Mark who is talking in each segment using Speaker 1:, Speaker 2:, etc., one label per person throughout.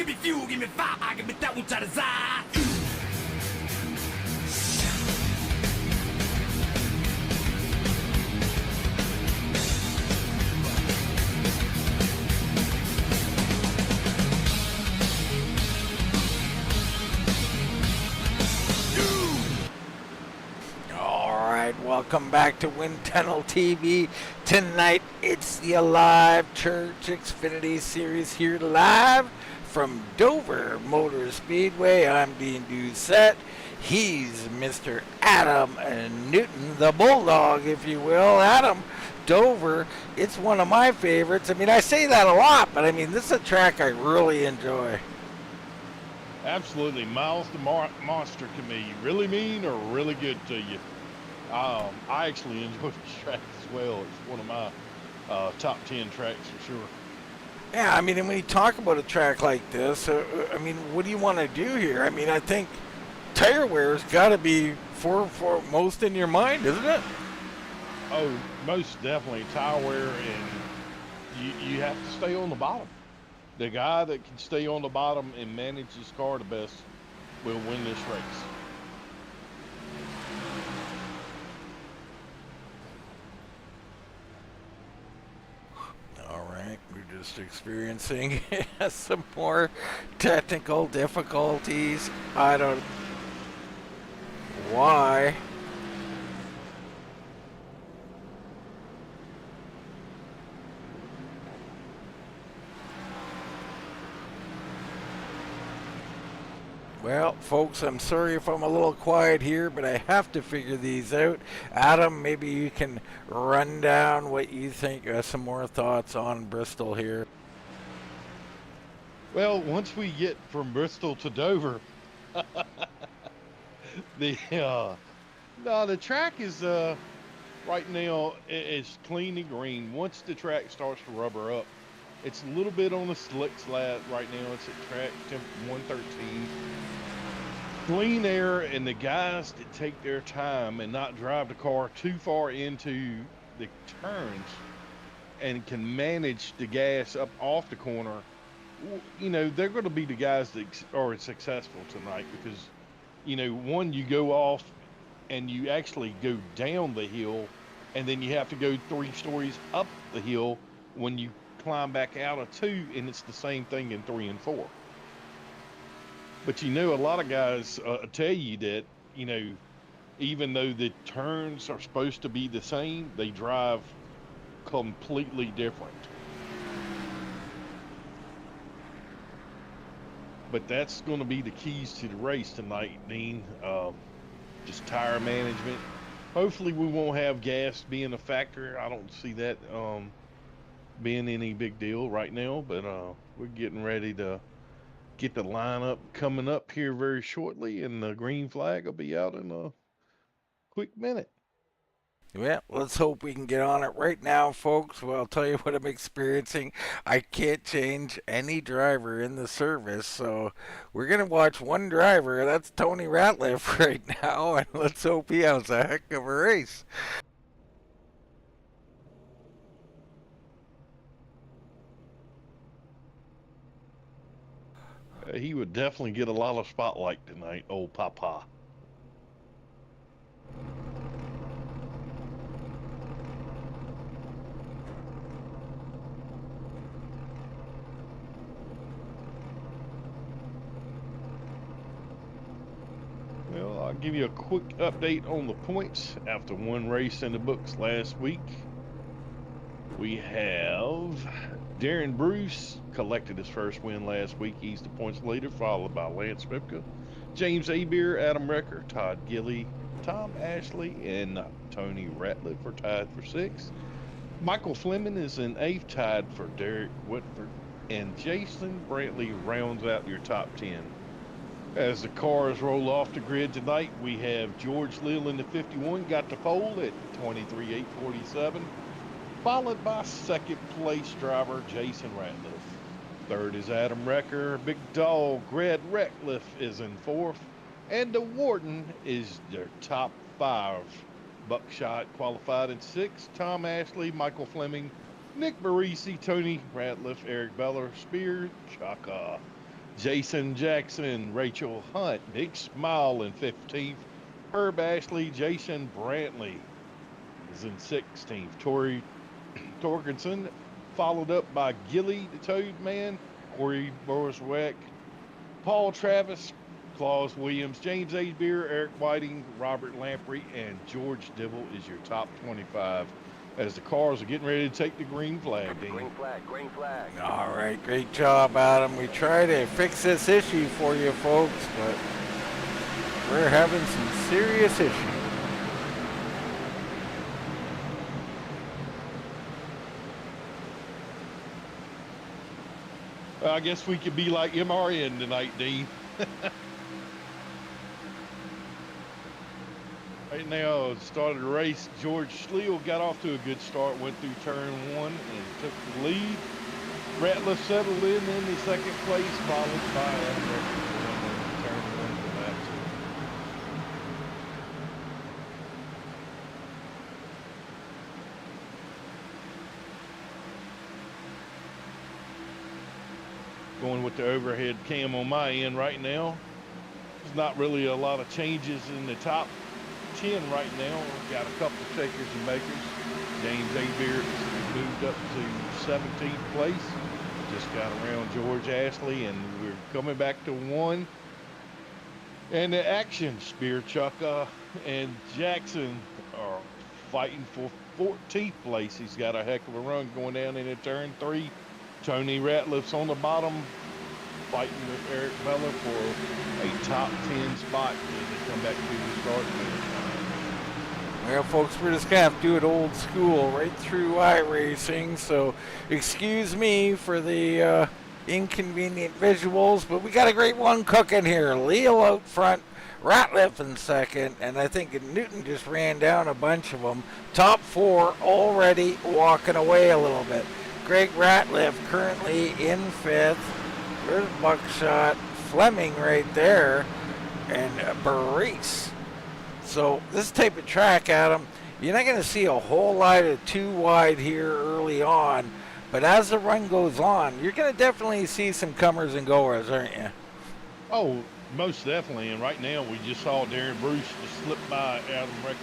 Speaker 1: Give me fuel, give me fire, give me that which I desire.
Speaker 2: Welcome back to Wind Tunnel TV. Tonight it's the Alive Church Xfinity Series here live from Dover Motor Speedway. I'm Dean Doucette. He's Mr. Adam Newton, the Bulldog, if you will. Adam, Dover, it's one of my favorites. I mean, I say that a lot, but I mean, this is a track I really enjoy.
Speaker 3: Absolutely. Miles the Monster can be really mean or really good to you. I actually enjoy this track as well. It's one of my top 10 tracks for sure.
Speaker 2: Yeah, I mean, and when you talk about a track like this, I mean, what do you want to do here? I mean, I think tire wear's got to be foremost in your mind, isn't it?
Speaker 3: Oh, most definitely tire wear, and you have to stay on the bottom. The guy that can stay on the bottom and manage his car the best will win this race.
Speaker 2: We're just experiencing some more technical difficulties. I don't know why. Well, folks, I'm sorry if I'm a little quiet here, but I have to figure these out. Adam, maybe you can run down what you think, some more thoughts on Bristol here.
Speaker 3: Well, once we get from Bristol to Dover, the track is right now it's clean and green. Once the track starts to rubber up, it's a little bit on the slick slab right now. It's at track temp 113. Clean air, and the guys that take their time and not drive the car too far into the turns and can manage the gas up off the corner, you know, they're going to be the guys that are successful tonight because, you know, one, you go off and you actually go down the hill, and then you have to go 3 stories up the hill when you climb back out of 2, and it's the same thing in 3 and 4. But you know, a lot of guys tell you that, you know, even though the turns are supposed to be the same, they drive completely different. But that's going to be the keys to the race tonight, Dean. Just tire management. Hopefully we won't have gas being a factor. I don't see that being any big deal right now, but we're getting ready to get the lineup coming up here very shortly, and the green flag will be out in a quick minute.
Speaker 2: Well, let's hope we can get on it right now, folks. Well, I'll tell you what I'm experiencing. I can't change any driver in the service, so we're going to watch one driver. That's Tony Ratliff right now, and let's hope he has a heck of a race.
Speaker 3: He would definitely get a lot of spotlight tonight, old Papa. Well, I'll give you a quick update on the points after one race in the books last week. We have Daren Bruce collected his first win last week. He's the points leader, followed by Lance Ripka, James Aber, Adam Recker, Todd Gilly, Tom Ashley, and Tony Ratliff are tied for 6th. Michael Fleming is in 8th, tied for Derek Whitford, and Jason Brantley rounds out your top 10. As the cars roll off the grid tonight, we have George Lill in the 51, got the pole at 23.847. Followed by second place driver Jason Ratliff. Third is Adam Recker. Big dog Greg Ratliff is in 4th. And the Warden is their top 5. Buckshot qualified in 6th. Tom Ashley, Michael Fleming, Nick Barisi, Tony Ratliff, Eric Beller, Spear, Chaka. Jason Jackson, Rachel Hunt, Big Smile in 15th. Herb Ashley, Jason Brantley is in 16th. Tori Torgensen, followed up by Gilly the Toad Man, Corey Borisweck, Paul Travis, Claus Williams, James H. Beer, Eric Whiting, Robert Lamprey, and George Dibble is your top 25 as the cars are getting ready to take the green flag, Dean.
Speaker 4: Green flag, green flag.
Speaker 2: All right, great job, Adam. We try to fix this issue for you folks, but we're having some serious issues.
Speaker 3: I guess we could be like MRN tonight, Dean. Right now, started the race. George Schleal got off to a good start, went through turn 1 and took the lead. Ratliff settled in the second place, followed by Adam Record in turn 1 for lap 2. Going with the overhead cam on my end right now. There's not really a lot of changes in the top 10 right now. We've got a couple of takers and makers. James A. Beard moved up to 17th place. Just got around George Ashley, and we're coming back to 1. And the action, Spear Chucka and Jackson are fighting for 14th place. He's got a heck of a run going down into turn 3. Tony Ratliff's on the bottom, fighting with Eric Bella for a top 10 spot as they come back to the start finish line.
Speaker 2: Well, folks, we're just going to have to do it old school right through iRacing, so excuse me for the inconvenient visuals, but we got a great one cooking here. Leal out front, Ratliff in second, and I think Newton just ran down a bunch of them. Top 4 already walking away a little bit. Greg Ratliff currently in 5th. There's Buckshot, Fleming right there, and Barese. So this type of track, Adam, you're not going to see a whole lot of 2 wide here early on, but as the run goes on, you're going to definitely see some comers and goers, aren't you?
Speaker 3: Oh, most definitely. And right now, we just saw Daren Bruce just slip by Adam Record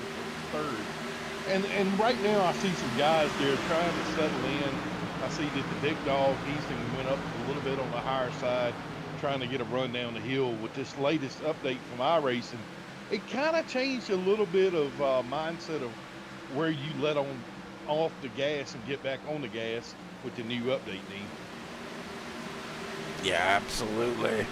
Speaker 3: for 3rd. And right now, I see some guys there trying to settle in. I see that the big dog, Easton, went up a little bit on the higher side, trying to get a run down the hill. With this latest update from iRacing, it kind of changed a little bit of mindset of where you let off the gas and get back on the gas with the new update, Dean.
Speaker 2: Yeah, absolutely.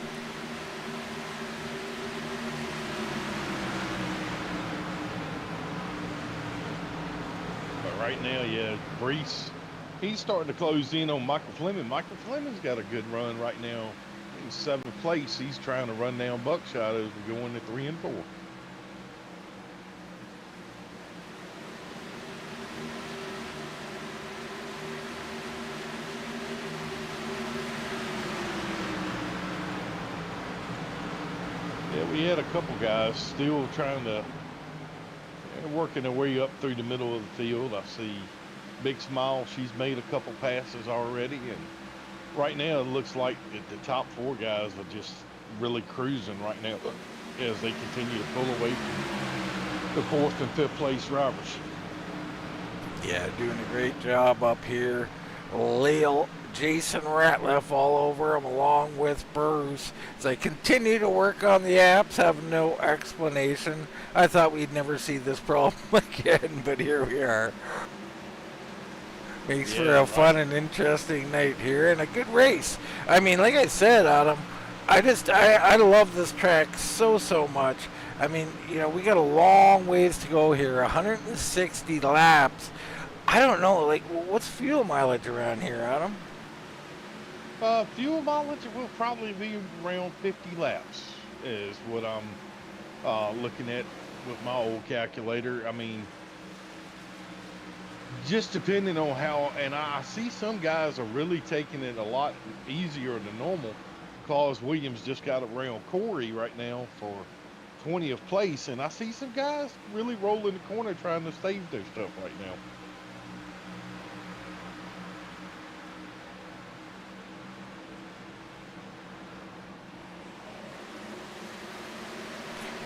Speaker 3: But right now, yeah, Brees, he's starting to close in on Michael Fleming. Michael Fleming's got a good run right now. In 7th place, he's trying to run down Buckshot as we go into 3 and 4. Yeah, we had a couple guys still trying to working their way up through the middle of the field. I see Big Smile, she's made a couple passes already, and right now it looks like the top 4 guys are just really cruising right now as they continue to pull away from the 4th and 5th place drivers.
Speaker 2: Yeah, doing a great job up here. Leal, Jason Ratliff all over him, along with Bruce. As I continue to work on the apps, have no explanation. I thought we'd never see this problem again, but here we are. Makes for a fun and interesting night here and a good race. I mean, like I said, Adam, I love this track so much. I mean, you know, we got a long ways to go here, 160 laps. I don't know, like, what's fuel mileage around here, Adam?
Speaker 3: Fuel mileage will probably be around 50 laps is what I'm looking at with my old calculator. I mean, just depending on how, and I see some guys are really taking it a lot easier than normal. Claus Williams just got around Corey right now for 20th place, and I see some guys really rolling the corner trying to save their stuff right now.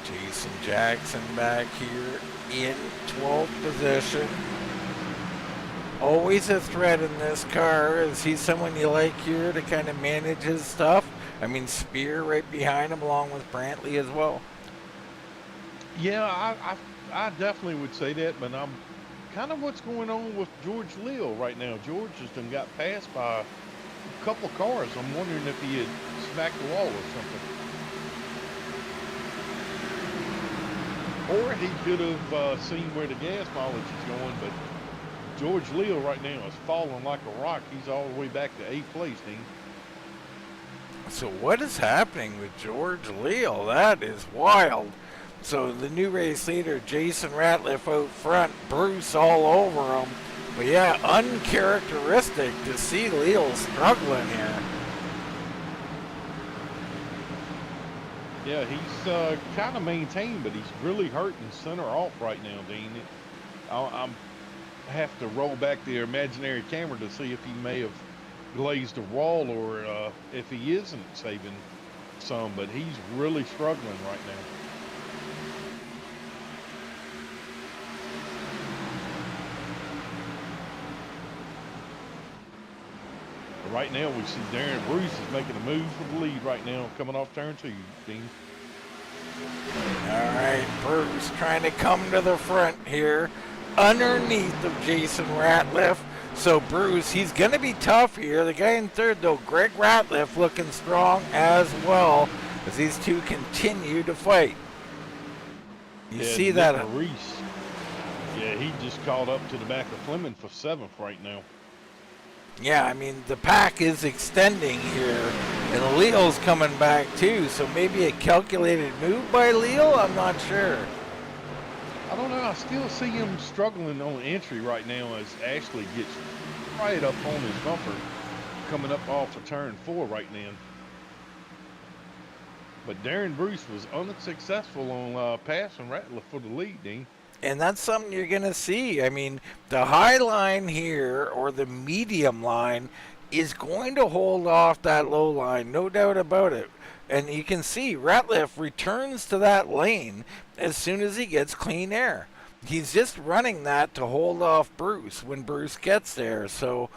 Speaker 2: Jason Jackson back here in 12th position. Always a threat in this car. Is he someone you like here to kind of manage his stuff? I mean, Spear right behind him along with Brantley as well.
Speaker 3: Yeah, I definitely would say that, but I'm kind of what's going on with George Leal right now. George has done got passed by a couple cars. I'm wondering if he had smacked the wall or something. Or he could have seen where the gas mileage is going, but George Leal right now is falling like a rock. He's all the way back to 8th place, Dean.
Speaker 2: So what is happening with George Leal? That is wild. So the new race leader, Jason Ratliff out front, Bruce all over him. But yeah, uncharacteristic to see Leal struggling here.
Speaker 3: Yeah, he's kind of maintained, but he's really hurting center off right now, Dean. I have to roll back the imaginary camera to see if he may have glazed a wall or if he isn't saving some, but he's really struggling right now. Right now, we see Daren Bruce is making a move for the lead right now, coming off turn 2, Dean.
Speaker 2: All right, Bruce trying to come to the front here, underneath of Jason Ratliff. So Bruce, he's going to be tough here. The guy in third, though, Greg Ratliff, looking strong as well as these two continue to fight. You see that?
Speaker 3: Reese. Yeah, he just caught up to the back of Fleming for 7th right now.
Speaker 2: Yeah, I mean, the pack is extending here, and Leal's coming back too, so maybe a calculated move by Leal? I'm not sure.
Speaker 3: I don't know. I still see him struggling on entry right now as Ashley gets right up on his bumper, coming up off of turn 4 right now. But Daren Bruce was unsuccessful on passing Ratliff for the lead, Dean.
Speaker 2: And that's something you're going to see. I mean, the high line here, or the medium line, is going to hold off that low line, no doubt about it. And you can see Ratliff returns to that lane as soon as he gets clean air. He's just running that to hold off Bruce when Bruce gets there. So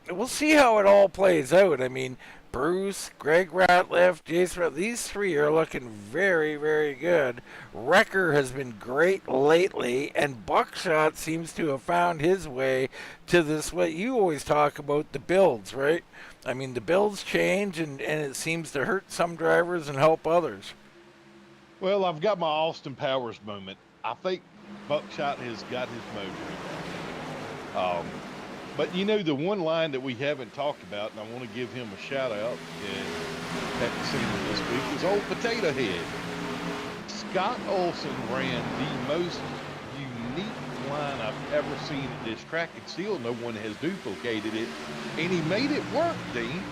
Speaker 2: we'll see how it all plays out. I mean, Bruce, Greg Ratliff, Jason, these three are looking very, very good. Wrecker has been great lately, and Buckshot seems to have found his way to this, what you always talk about, the builds, right? I mean, the builds change, and it seems to hurt some drivers and help others.
Speaker 3: Well, I've got my Austin Powers moment. I think Buckshot has got his mojo. But you know, the one line that we haven't talked about, and I want to give him a shout out, and haven't seen him this week, is old Potato Head. Scott Olson ran the most unique line I've ever seen at this track, and still no one has duplicated it, and he made it work, Dean.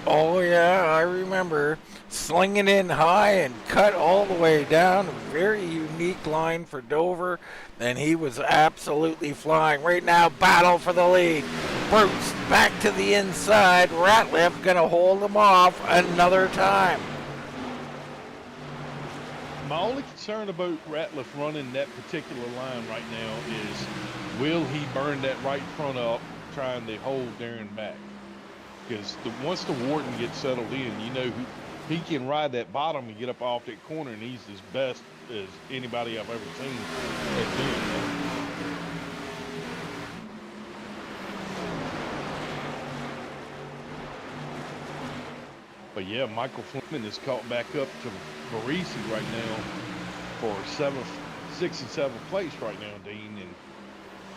Speaker 2: Oh yeah, I remember slinging in high and cut all the way down. A very unique line for Dover, and he was absolutely flying. Right now, battle for the lead. Bruce back to the inside. Ratliff gonna hold him off another time.
Speaker 3: My only concern about Ratliff running that particular line right now is, will he burn that right front up trying to hold Daren back? Because once the Warden gets settled in, you know, he can ride that bottom and get up off that corner, and he's as best as anybody I've ever seen at doing that. But yeah, Michael Fleming is caught back up to Barisi right now for 6th and 7th place right now, Dean. And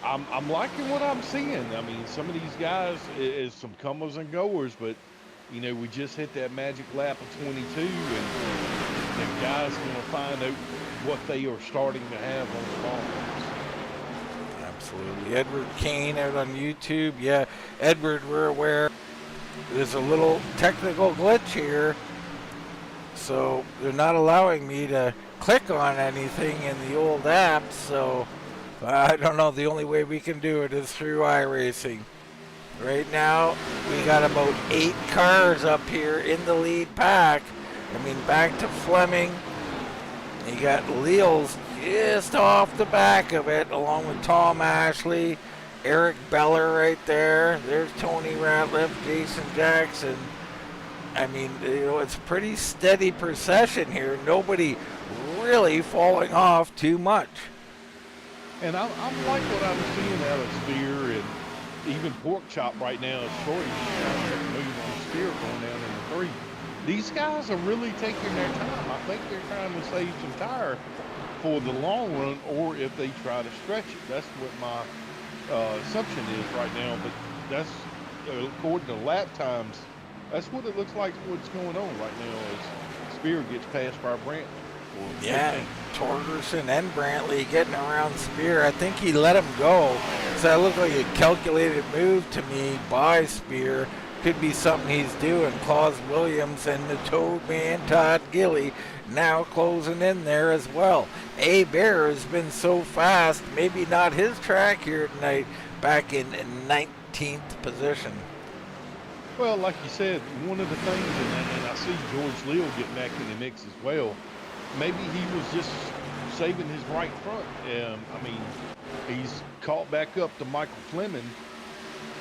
Speaker 3: I'm liking what I'm seeing. I mean, some of these guys is some comers and goers, but you know, we just hit that magic lap of 22, and the guys going to find out what they are starting to have on the ball.
Speaker 2: Absolutely. Edward Kane out on YouTube. Yeah, Edward, we're aware there's a little technical glitch here, so they're not allowing me to click on anything in the old app, so I don't know. The only way we can do it is through iRacing. Right now, we got about 8 cars up here in the lead pack. I mean, back to Fleming You got Leals just off the back of it, along with Tom Ashley, Eric Beller right there. There's Tony Ratliff, Jason Jackson. I mean, it's pretty steady procession here. Nobody really falling off too much.
Speaker 3: And I'm like what I'm seeing out of Spear and even Pork Chop right now. Troy moving on Spear going down in the 3. These guys are really taking their time. I think they're trying to save some tire for the long run, or if they try to stretch it. That's what my assumption is right now. But that's according to lap times. That's what it looks like. What's going on right now is Spear gets passed by Brantley.
Speaker 2: Yeah, Torgerson and Brantley getting around Spear. I think he let him go. So that looked like a calculated move to me by Spear. Could be something he's doing. Claus Williams and the Toad Man Todd Gilly now closing in there as well. A Bear has been so fast, maybe not his track here tonight, back in 19th position.
Speaker 3: Well, like you said, one of the things, and I see George Leal getting back in the mix as well, maybe he was just saving his right front. I mean, he's caught back up to Michael Fleming,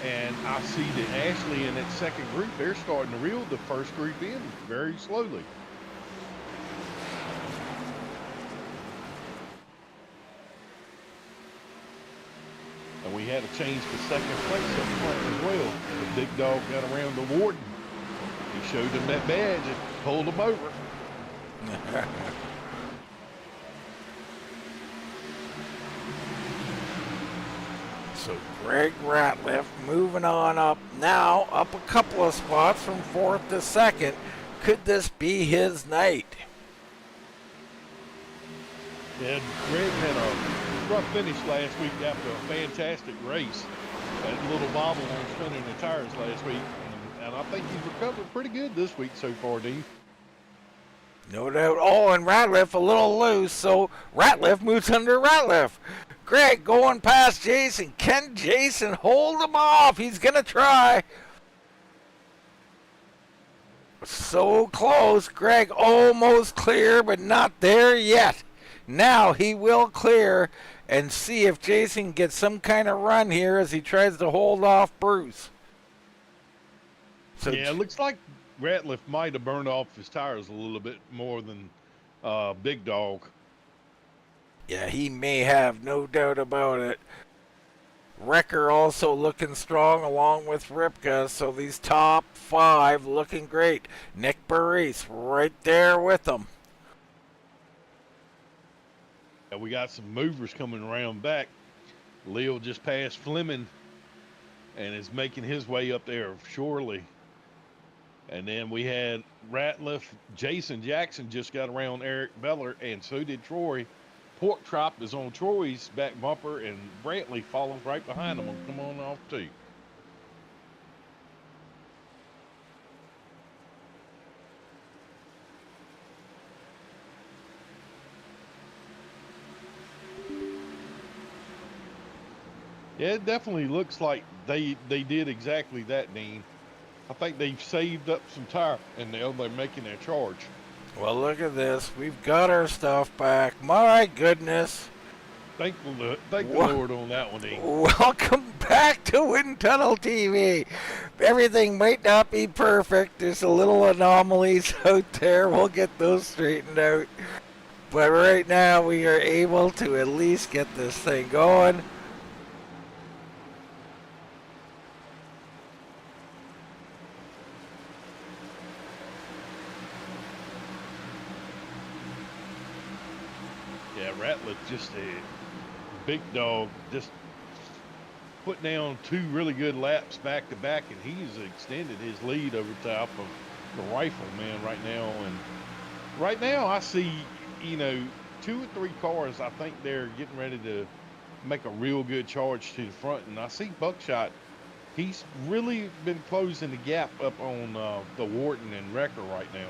Speaker 3: and I see that Ashley in that second group, they're starting to reel the first group in very slowly. And we had a change to second place up front as well. The big dog got around the Warden. He showed him that badge and pulled him over.
Speaker 2: So Greg Ratliff moving on up now, up a couple of spots from 4th to 2nd. Could this be his night?
Speaker 3: Yeah, Greg had a rough finish last week after a fantastic race. That little bobble on spinning the tires last week. And I think he's recovered pretty good this week so far, Dean.
Speaker 2: No doubt. Oh, and Ratliff a little loose, so Ratliff moves under Ratliff. Greg going past Jason. Can Jason hold him off? He's going to try. So close. Greg almost clear, but not there yet. Now he will clear and see if Jason gets some kind of run here as he tries to hold off Bruce.
Speaker 3: So yeah, it looks like Ratliff might have burned off his tires a little bit more than Big Dog.
Speaker 2: Yeah, he may have, no doubt about it. Wrecker also looking strong along with Ripka, so these top 5 looking great. Nick Burris right there with them.
Speaker 3: And we got some movers coming around back. Leo just passed Fleming and is making his way up there surely. And then we had Ratliff. Jason Jackson just got around Eric Beller, and so did Troy. Pork Chop is on Troy's back bumper, and Brantley follows right behind him. Come on off too. Yeah, it definitely looks like they did exactly that, Dean. I think they've saved up some tire, and now they're making their charge.
Speaker 2: Well, look at this. We've got our stuff back. My goodness.
Speaker 3: Thank the Lord on that one, Dean.
Speaker 2: Welcome back to Wind Tunnel TV. Everything might not be perfect. There's a little anomalies out there. We'll get those straightened out. But right now, we are able to at least get this thing going.
Speaker 3: Yeah, Ratliff just a big dog, just put down 2 really good laps back to back, and he's extended his lead over top of the Rifleman right now. And right now I see, 2 or 3 cars, I think they're getting ready to make a real good charge to the front. And I see Buckshot, he's really been closing the gap up on the Wharton and Wrecker right now.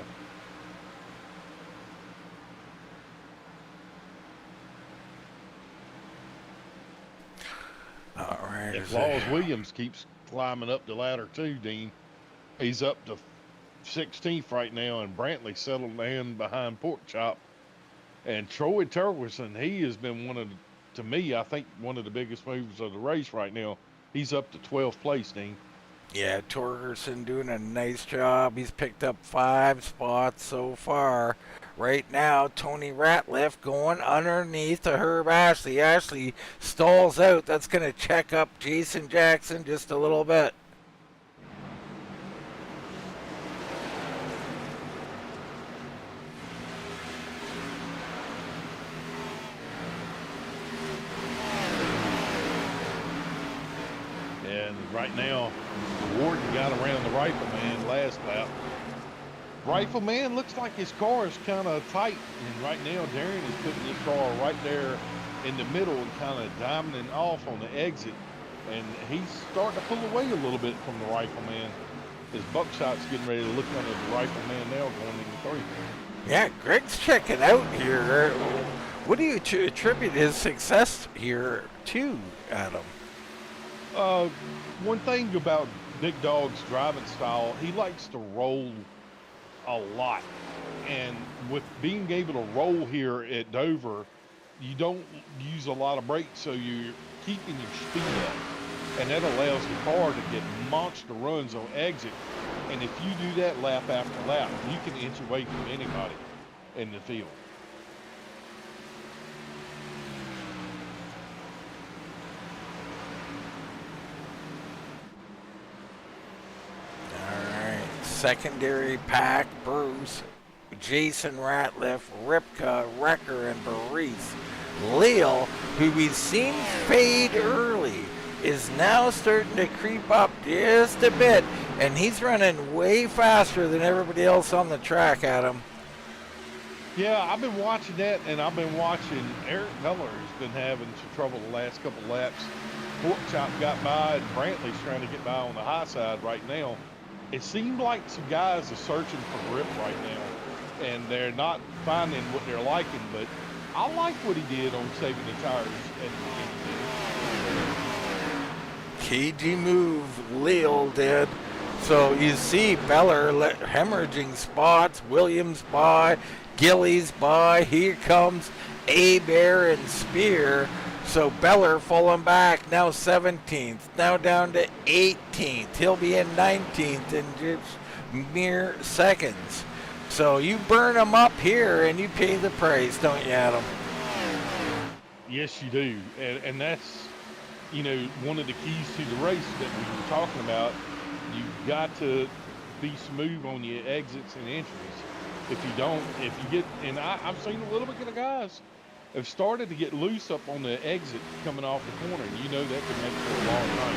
Speaker 2: All right.
Speaker 3: If Laws Williams keeps climbing up the ladder too, Dean, he's up to 16th right now, and Brantley settled in behind Pork Chop. And Troy Turgerson, he has been to me, I think one of the biggest movers of the race right now. He's up to 12th place, Dean.
Speaker 2: Yeah, Torgerson doing a nice job. He's picked up 5 spots so far. Right now, Tony Ratliff going underneath to Herb Ashley. Ashley stalls out. That's going to check up Jason Jackson just a little bit.
Speaker 3: And right now, Warden got around the Rifleman last lap. Rifleman looks like his car is kind of tight, and right now Daren is putting his car right there in the middle and kind of diamonding off on the exit, and he's starting to pull away a little bit from the Rifleman. His buckshot's getting ready to look under the Rifleman now going into 3.
Speaker 2: Yeah, Greg's checking out here. What do you attribute his success here to, Adam?
Speaker 3: One thing about Big Dog's driving style, he likes to roll a lot. And with being able to roll here at Dover, you don't use a lot of brakes, so you're keeping your speed up. And that allows the car to get monster runs on exit. And if you do that lap after lap, you can inch away from anybody in the field.
Speaker 2: Secondary pack, Bruce, Jason Ratliff, Ripka, Wrecker, and Baris. Leal, who we've seen fade early, is now starting to creep up just a bit, and he's running way faster than everybody else on the track, Adam.
Speaker 3: Yeah, I've been watching that, and I've been watching Eric Miller has been having some trouble the last couple laps. Porkchop got by, and Brantley's trying to get by on the high side right now. It seemed like some guys are searching for grip right now, and they're not finding what they're liking, but I like what he did on saving the tires at the beginning.
Speaker 2: KG move, Leal did. So you see Beller hemorrhaging spots, Williams by, Gillies by, here comes Abear and Spear. So Beller falling back, now 17th, now down to 18th. He'll be in 19th in just mere seconds. So you burn them up here and you pay the price, don't you, Adam?
Speaker 3: Yes, you do. And that's, you know, one of the keys to the race that we were talking about. You've got to be smooth on your exits and entries. If you don't, if you get, and I've seen a little bit of guys have started to get loose up on the exit coming off the corner. You know that could make it for a long time.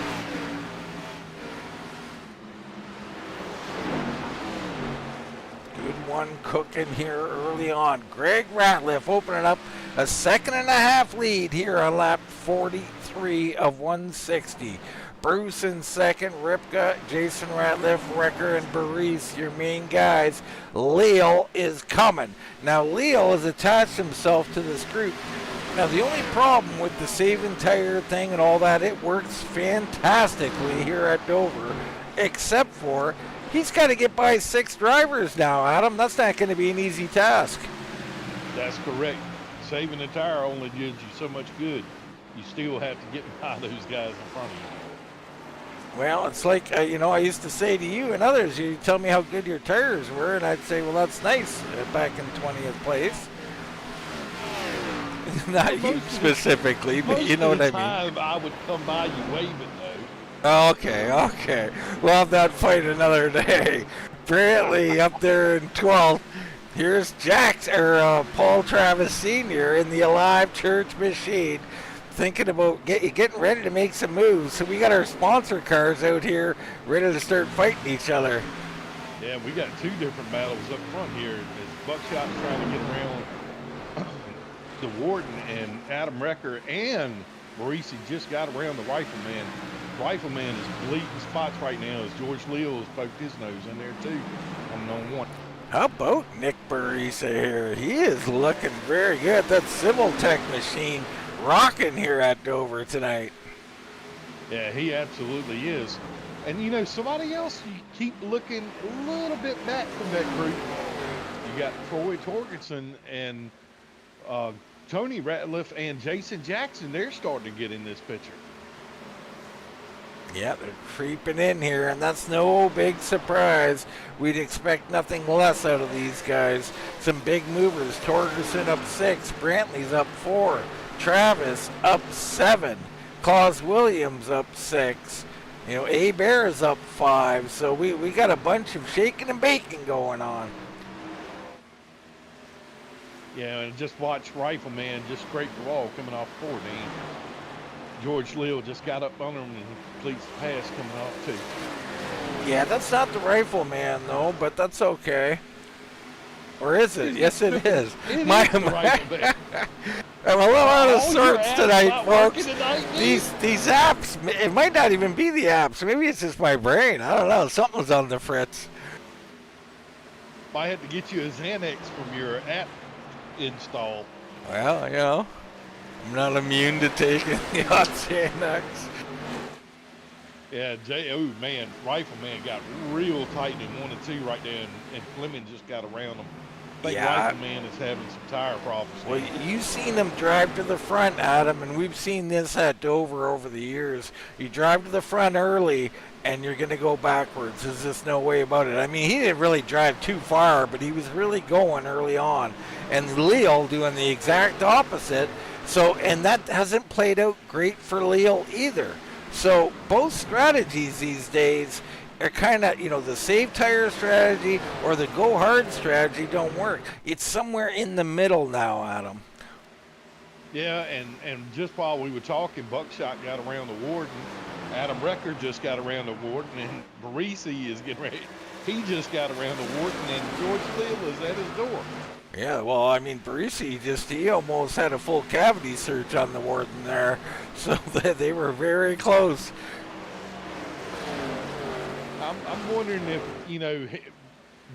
Speaker 2: Good one cooking here early on. Greg Ratliff opening up a 2.5 lead here on lap 43 of 160. Bruce in second, Ripka, Jason Ratliff, Wrecker, and Baris, your main guys. Leal is coming. Now, Leal has attached himself to this group. Now, the only problem with the saving tire thing and all that, it works fantastically here at Dover, except for he's got to get by 6 drivers now, Adam. That's not going to be an easy task.
Speaker 3: That's correct. Saving the tire only does you so much good. You still have to get by those guys in front of you.
Speaker 2: Well, it's like, you know, I used to say to you and others, you tell me how good your tires were, and I'd say, well, that's nice, back in 20th place. Not you specifically, but you know what I mean.
Speaker 3: I would come by you waving,
Speaker 2: though. Okay. We'll have that fight another day. Brantley up there in 12th. Here's Paul Travis Sr. in the Alive Church machine, thinking about getting ready to make some moves. So we got our sponsor cars out here ready to start fighting each other.
Speaker 3: Yeah, we got 2 different battles up front here. As Buckshot's trying to get around the Warden, and Adam Wrecker and Marisi just got around the Rifleman. Rifleman is bleeding spots right now as George Leal has poked his nose in there too on 1.
Speaker 2: How about Nick Barisa here? He is looking very good. That Civil Tech machine rocking here at Dover tonight.
Speaker 3: Yeah, he absolutely is. And you know, somebody else you keep looking a little bit back from that group. You got Troy Torgerson and Tony Ratliff and Jason Jackson, they're starting to get in this picture.
Speaker 2: Yeah, they're creeping in here, and that's no big surprise. We'd expect nothing less out of these guys. Some big movers. Torgerson up 6, Brantley's up 4, Travis up 7, Claus Williams up 6. You know, A-Bear is up 5, so we got a bunch of shaking and baking going on.
Speaker 3: Yeah, and just watch Rifleman just scrape the wall coming off 4, Dean. George Leal just got up on him and completes the pass coming off 2.
Speaker 2: Yeah, that's not the Rifleman, though, but that's okay. Or is it? Yes, it is.
Speaker 3: It is the Rifleman.
Speaker 2: I'm a little out of sorts tonight, folks.
Speaker 3: Tonight,
Speaker 2: these apps, it might not even be the apps. Maybe it's just my brain. I don't know. Something's on the fritz.
Speaker 3: I had to get you a Xanax from your app install.
Speaker 2: Well, you know, I'm not immune to taking the odd Xanax.
Speaker 3: Yeah, oh man, Rifleman got real tight in 1 and 2 right there, and Fleming just got around him. I think Rifleman is having some tire problems.
Speaker 2: Well, you've seen him drive to the front, Adam, and we've seen this at Dover over the years. You drive to the front early, and you're going to go backwards. There's just no way about it. I mean, he didn't really drive too far, but he was really going early on. And Leal doing the exact opposite. So, and that hasn't played out great for Leal either. So both strategies these days are kind of, you know, the save tire strategy or the go hard strategy don't work. It's somewhere in the middle now, Adam.
Speaker 3: Yeah, and just while we were talking, Buckshot got around the Warden. Adam Recker just got around the Warden, and Barisi is getting ready. He just got around the Warden, and George Leal is at his door.
Speaker 2: Yeah, well, I mean, Barisi he almost had a full cavity search on the Warden there, so they were very close.
Speaker 3: I'm wondering if, you know,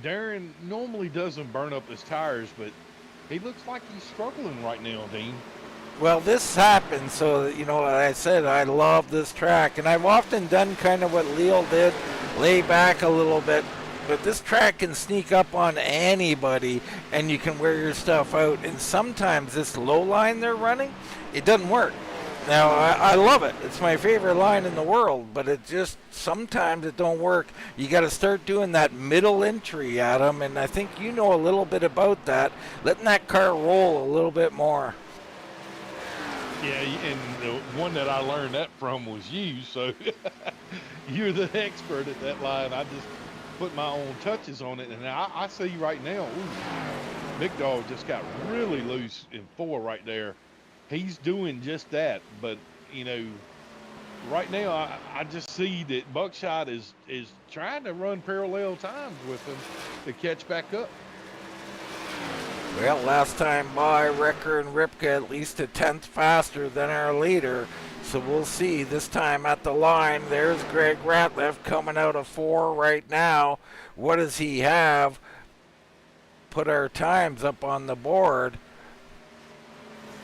Speaker 3: Daren normally doesn't burn up his tires, but he looks like he's struggling right now, Dean.
Speaker 2: Well, this happened, so, you know, like I said, I love this track, and I've often done kind of what Leal did, lay back a little bit. But this track can sneak up on anybody, and you can wear your stuff out. And sometimes this low line they're running, it doesn't work. Now, I love it. It's my favorite line in the world, but it just, sometimes it don't work. You got to start doing that middle entry, Adam, and I think you know a little bit about that, letting that car roll a little bit more.
Speaker 3: Yeah, and the one that I learned that from was you, so you're the expert at that line. I just put my own touches on it, and I see right now, ooh, Big Dog just got really loose in 4 right there. He's doing just that, but you know, right now I just see that Buckshot is trying to run parallel times with him to catch back up.
Speaker 2: Well, last time by, Recker and Ripka at least a tenth faster than our leader. So we'll see. This time at the line, there's Greg Ratliff coming out of 4 right now. What does he have? Put our times up on the board.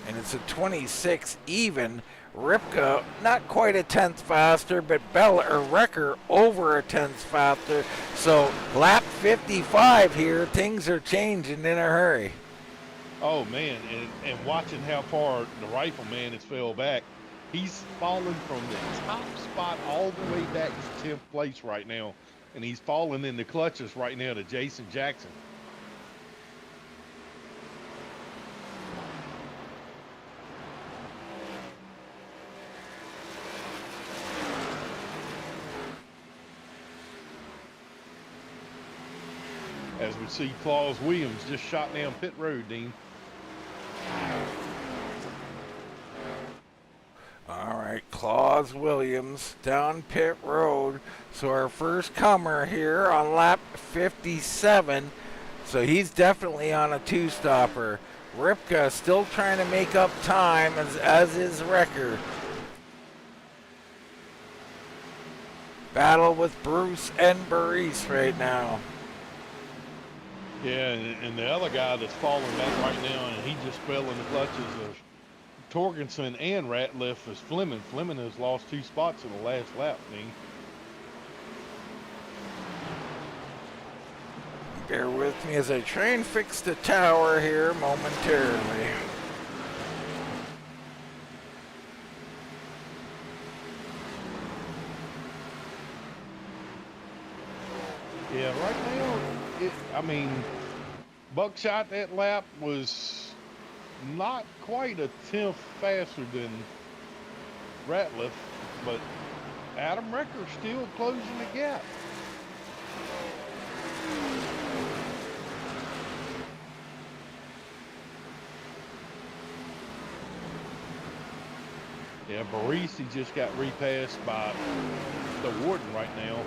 Speaker 2: And it's a 26 even. Ripka, not quite a tenth faster, but Recker over a tenth faster. So lap 55 here, things are changing in a hurry.
Speaker 3: Oh man, and watching how far the Rifleman has fell back. He's fallen from the top spot all the way back to 10th place right now. And he's fallen in the clutches right now to Jason Jackson. As we see Claus Williams just shot down pit road, Dean.
Speaker 2: All right, Claus Williams down pit road. So our first comer here on lap 57. So he's definitely on a 2-stopper. Ripka still trying to make up time, as is Recker. Battle with Bruce and Barisi right now.
Speaker 3: Yeah, and the other guy that's falling back right now, and he just fell in the clutches of Torgerson and Ratliff is Fleming. Fleming has lost 2 spots in the last lap, Dean.
Speaker 2: Bear with me as I try and fix the tower here momentarily.
Speaker 3: Yeah, right now, I mean, Buckshot that lap was not quite a tenth faster than Ratliff, but Adam Recker's still closing the gap. Yeah, Barisi just got repassed by the Warden right now.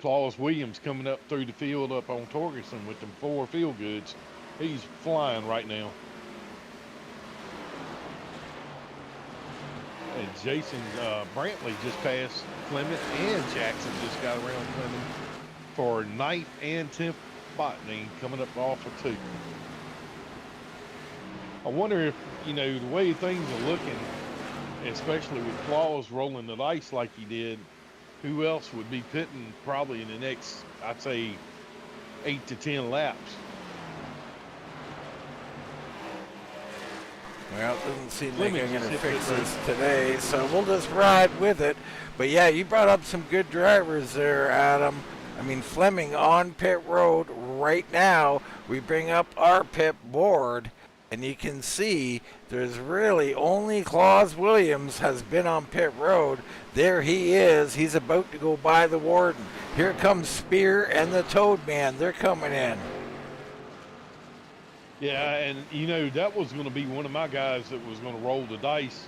Speaker 3: Claus Williams coming up through the field up on Torgerson with them 4 field goods. He's flying right now. And Jason Brantley just passed Clement, and Jackson just got around Clement for 9th and 10th spot, and coming up off of 2. I wonder if, the way things are looking, especially with Claus rolling the dice like he did, who else would be pitting probably in the next, I'd say, 8 to 10 laps?
Speaker 2: Well, it doesn't seem like I'm going to fix this today, so we'll just ride with it. But yeah, you brought up some good drivers there, Adam. I mean, Fleming on pit road right now. We bring up our pit board, and you can see there's really only Claus Williams has been on pit road. There he is. He's about to go by the Warden. Here comes Spear and the Toad Man. They're coming in.
Speaker 3: Yeah, and that was going to be one of my guys that was going to roll the dice,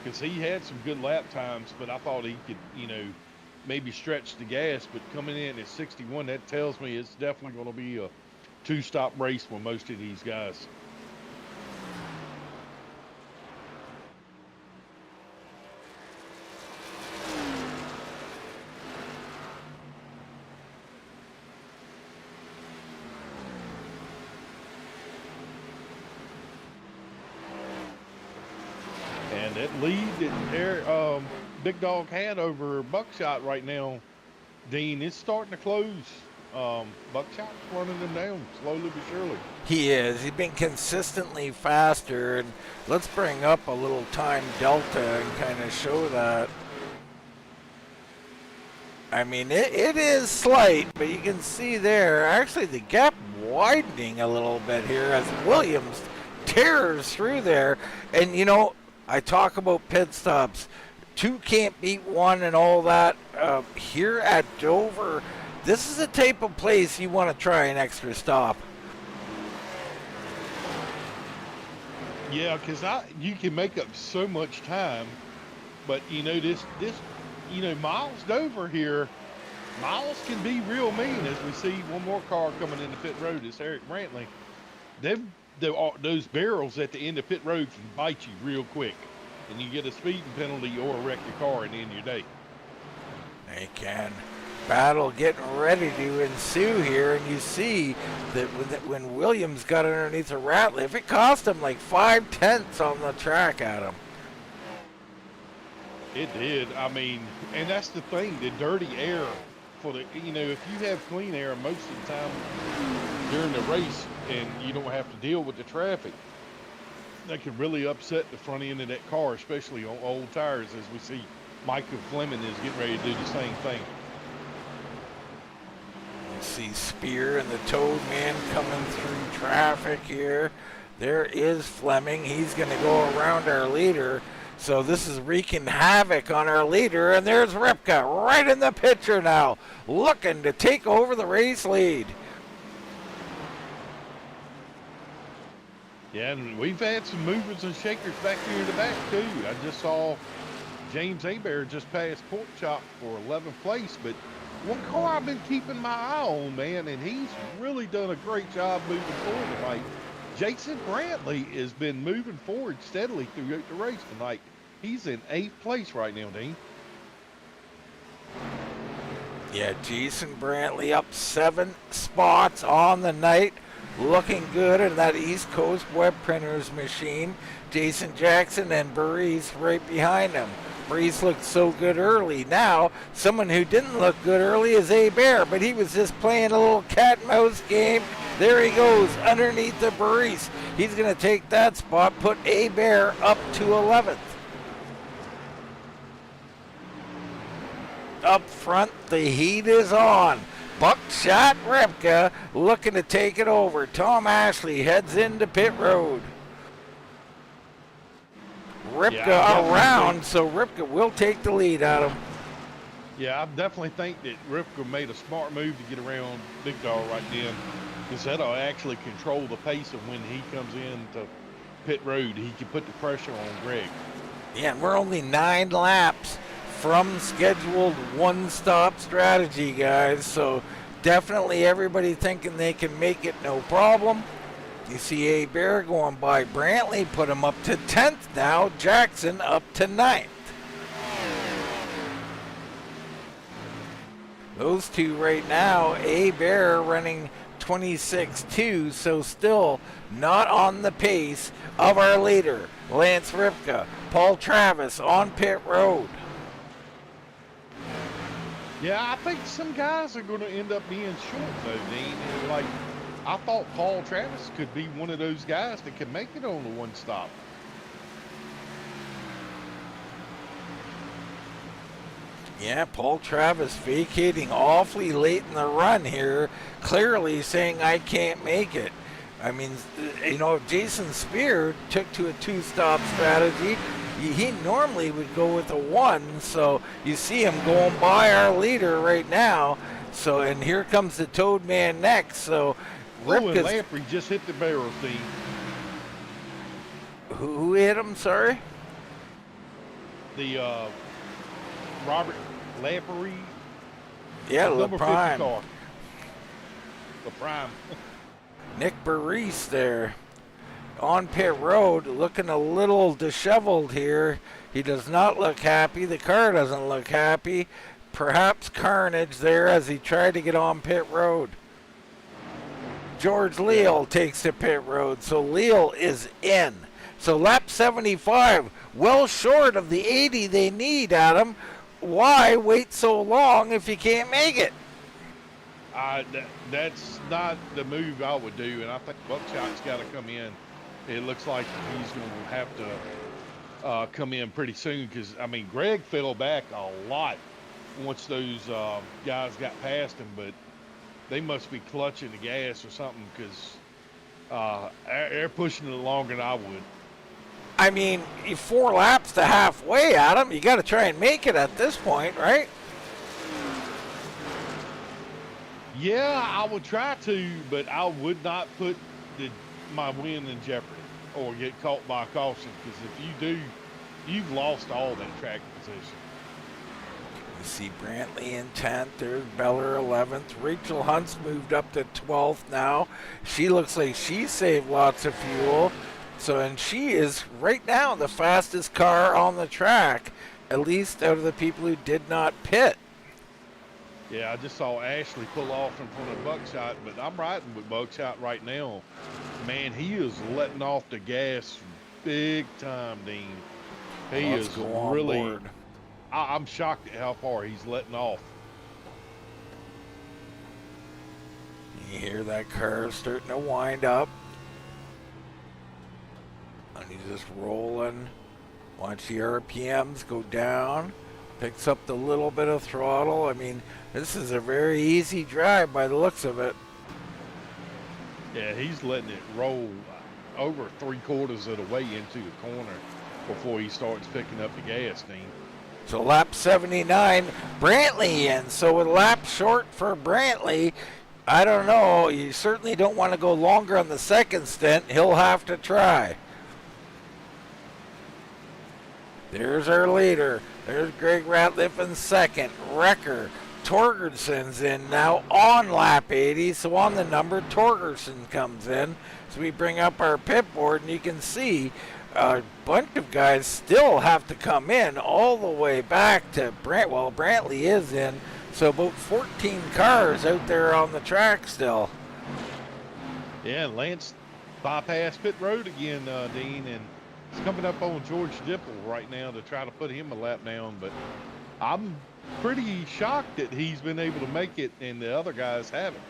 Speaker 3: because he had some good lap times, but I thought he could, maybe stretch the gas. But coming in at 61, that tells me it's definitely going to be a 2-stop race for most of these guys. And that lead that Big Dog had over Buckshot right now, Dean, is starting to close. Buckshot's running them down slowly but surely.
Speaker 2: He is. He's been consistently faster. And let's bring up a little time delta and kind of show that. I mean, it is slight, but you can see there, actually the gap widening a little bit here as Williams tears through there. And, I talk about pit stops. 2 can't beat 1 and all that. Here at Dover, this is the type of place you want to try an extra stop.
Speaker 3: Yeah, because you can make up so much time, but this Miles Dover here, Miles can be real mean, as we see one more car coming into pit road. It's Eric Brantley. Those barrels at the end of pit road can bite you real quick, and you get a speeding penalty or wreck your car and end your day.
Speaker 2: They can. Battle getting ready to ensue here, and you see that when Williams got underneath a Ratliff, it cost him like 5/10 on the track, Adam.
Speaker 3: It did. I mean, and that's the thing, the dirty air for the, if you have clean air most of the time during the race and you don't have to deal with the traffic, that can really upset the front end of that car, especially on old tires, as we see Michael Fleming is getting ready to do the same thing.
Speaker 2: You see Spear and the Toad Man coming through traffic here. There is Fleming. He's going to go around our leader. So this is wreaking havoc on our leader. And there's Ripka right in the picture now, looking to take over the race lead.
Speaker 3: Yeah, and we've had some movers and shakers back here in the back, too. I just saw James Hebert just pass Pork Chop for 11th place, but one car I've been keeping my eye on, man, and he's really done a great job moving forward tonight. Jason Brantley has been moving forward steadily throughout the race tonight. He's in 8th place right now, Dean.
Speaker 2: Yeah, Jason Brantley up 7 spots on the night. Looking good in that East Coast web printers machine. Jason Jackson and Burries right behind him. Burries looked so good early. Now, someone who didn't look good early is Hebert, but he was just playing a little cat and mouse game. There he goes underneath the Burries. He's going to take that spot, put Hebert up to 11th. Up front, the heat is on. Buckshot Ripka looking to take it over. Tom Ashley heads into pit road. Ripka around, so Ripka will take the lead out of him.
Speaker 3: Yeah, I definitely think that Ripka made a smart move to get around Big Dog right then, because that'll actually control the pace of when he comes into pit road. He can put the pressure on Greg.
Speaker 2: Yeah, and we're only 9 laps from scheduled one-stop strategy, guys. So definitely everybody thinking they can make it no problem. You see A. Bear going by Brantley, put him up to 10th now. Jackson up to 9th. Those two right now, A. Bear running 26-2, so still not on the pace of our leader, Lance Ripka. Paul Travis on pit road.
Speaker 3: Yeah, I think some guys are going to end up being short, though, Dean. And like, I thought Paul Travis could be one of those guys that could make it on the one stop.
Speaker 2: Yeah, Paul Travis vacating awfully late in the run here, clearly saying I can't make it. I mean, you know, if Jason Spear took to a 2-stop strategy, he normally would go with a 1, so you see him going by our leader right now. So, and here comes the Toad Man next, so
Speaker 3: Ripka's... Oh, and Lamprey just hit the barrel, Steve.
Speaker 2: Who hit him, sorry?
Speaker 3: The, Robert Lamprey.
Speaker 2: Yeah, LaPrime.
Speaker 3: LaPrime.
Speaker 2: Nick Barise there on pit road, looking a little disheveled here. He does not look happy. The car doesn't look happy. Perhaps carnage there as he tried to get on pit road. George Leal takes to pit road, so Leal is in. So lap 75, well short of the 80 they need, Adam. Why wait so long if you can't make it?
Speaker 3: That's not the move I would do, and I think Buckshot's got to come in. It looks like he's going to have to come in pretty soon because, I mean, Greg fell back a lot once those guys got past him, but they must be clutching the gas or something because they're pushing it longer than I would.
Speaker 2: I mean, 4 laps to halfway, Adam. You got to try and make it at this point, right?
Speaker 3: Yeah, I would try to, but I would not put my win in jeopardy or get caught by caution, because if you do, you've lost all that track position.
Speaker 2: You see Brantley in 10th. There's Beller 11th. Rachel Hunt's moved up to 12th now. She looks like she saved lots of fuel. So, and she is right now the fastest car on the track, at least out of the people who did not pit.
Speaker 3: Yeah, I just saw Ashley pull off in front of Buckshot, but I'm riding with Buckshot right now. Man, he is letting off the gas big time, Dean. He is really... I'm shocked at how far he's letting off.
Speaker 2: You hear that car starting to wind up. And he's just rolling. Watch the RPMs go down. Picks up the little bit of throttle. I mean, this is a very easy drive by the looks of it.
Speaker 3: Yeah, he's letting it roll over 3/4 of the way into the corner before he starts picking up the gas, Dean.
Speaker 2: So lap 79, Brantley in. So a lap short for Brantley. I don't know. You certainly don't want to go longer on the second stint. He'll have to try. There's our leader. There's Greg Ratliff in second. Wrecker. Torgerson's in now on lap 80. So on the number, Torgerson comes in. So we bring up our pit board, and you can see a bunch of guys still have to come in all the way back to Brantley is in. So about 14 cars out there on the track still.
Speaker 3: Yeah, Lance bypassed pit road again, Dean, and he's coming up on George Dipple right now to try to put him a lap down, but I'm pretty shocked that he's been able to make it and the other guys haven't.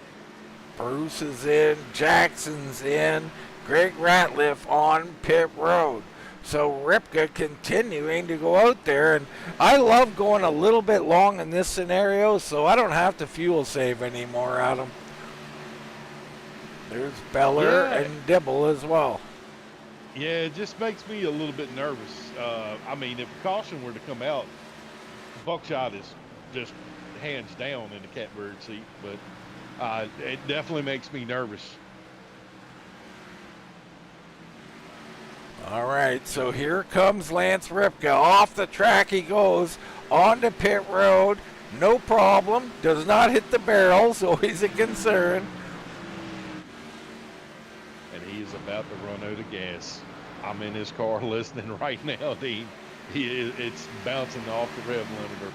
Speaker 2: Bruce is in, Jackson's in, Greg Ratliff on pit road. So Ripka continuing to go out there, and I love going a little bit long in this scenario, so I don't have to fuel save anymore, Adam. There's Beller and Dibble as well.
Speaker 3: Yeah, it just makes me a little bit nervous. I mean, if caution were to come out, Buckshot is just hands down in the catbird seat, but it definitely makes me nervous.
Speaker 2: All right, so here comes Lance Ripka. Off the track he goes, onto pit road, no problem, does not hit the barrels, always a concern.
Speaker 3: And he is about to run out of gas. I'm in his car listening right now, Dean. It's bouncing off the rev limiter.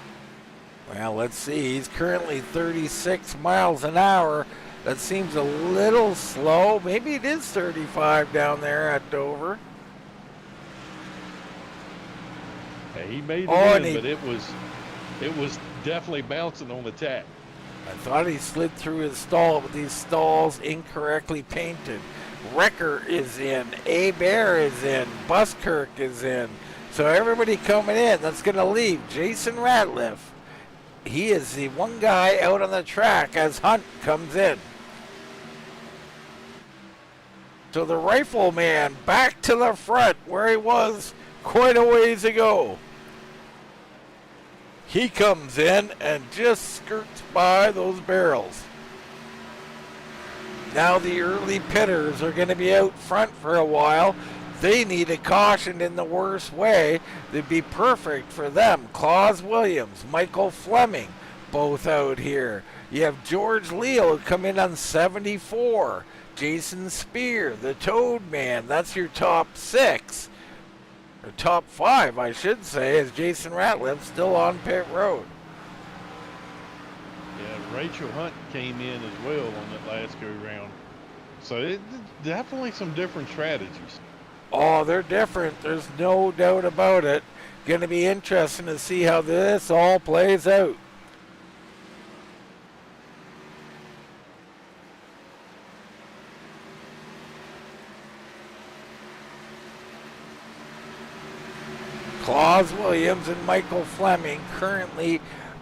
Speaker 2: Well, let's see. He's currently 36 miles an hour. That seems a little slow. Maybe it is 35 down there at Dover.
Speaker 3: Yeah, he made it in, but it was definitely bouncing on the tack.
Speaker 2: I thought he slid through his stall, but these stalls incorrectly painted. Wrecker is in, A-Bear is in, Buskirk is in. So everybody coming in, that's going to leave Jason Ratliff. He is the one guy out on the track as Hunt comes in. So the rifleman back to the front where he was quite a ways ago. He comes in and just skirts by those barrels. Now the early pitters are going to be out front for a while. They need a caution in the worst way. They'd be perfect for them. Claus Williams, Michael Fleming, both out here. You have George Leal come in on 74. Jason Spear, the Toad Man. That's your top 6. Or top 5, I should say, as Jason Ratliff still on pit road.
Speaker 3: Yeah, Rachel Hunt came in as well on that last go round. So definitely some different strategies.
Speaker 2: Oh, they're different. There's no doubt about it. Going to be interesting to see how this all plays out. Claus Williams and Michael Fleming currently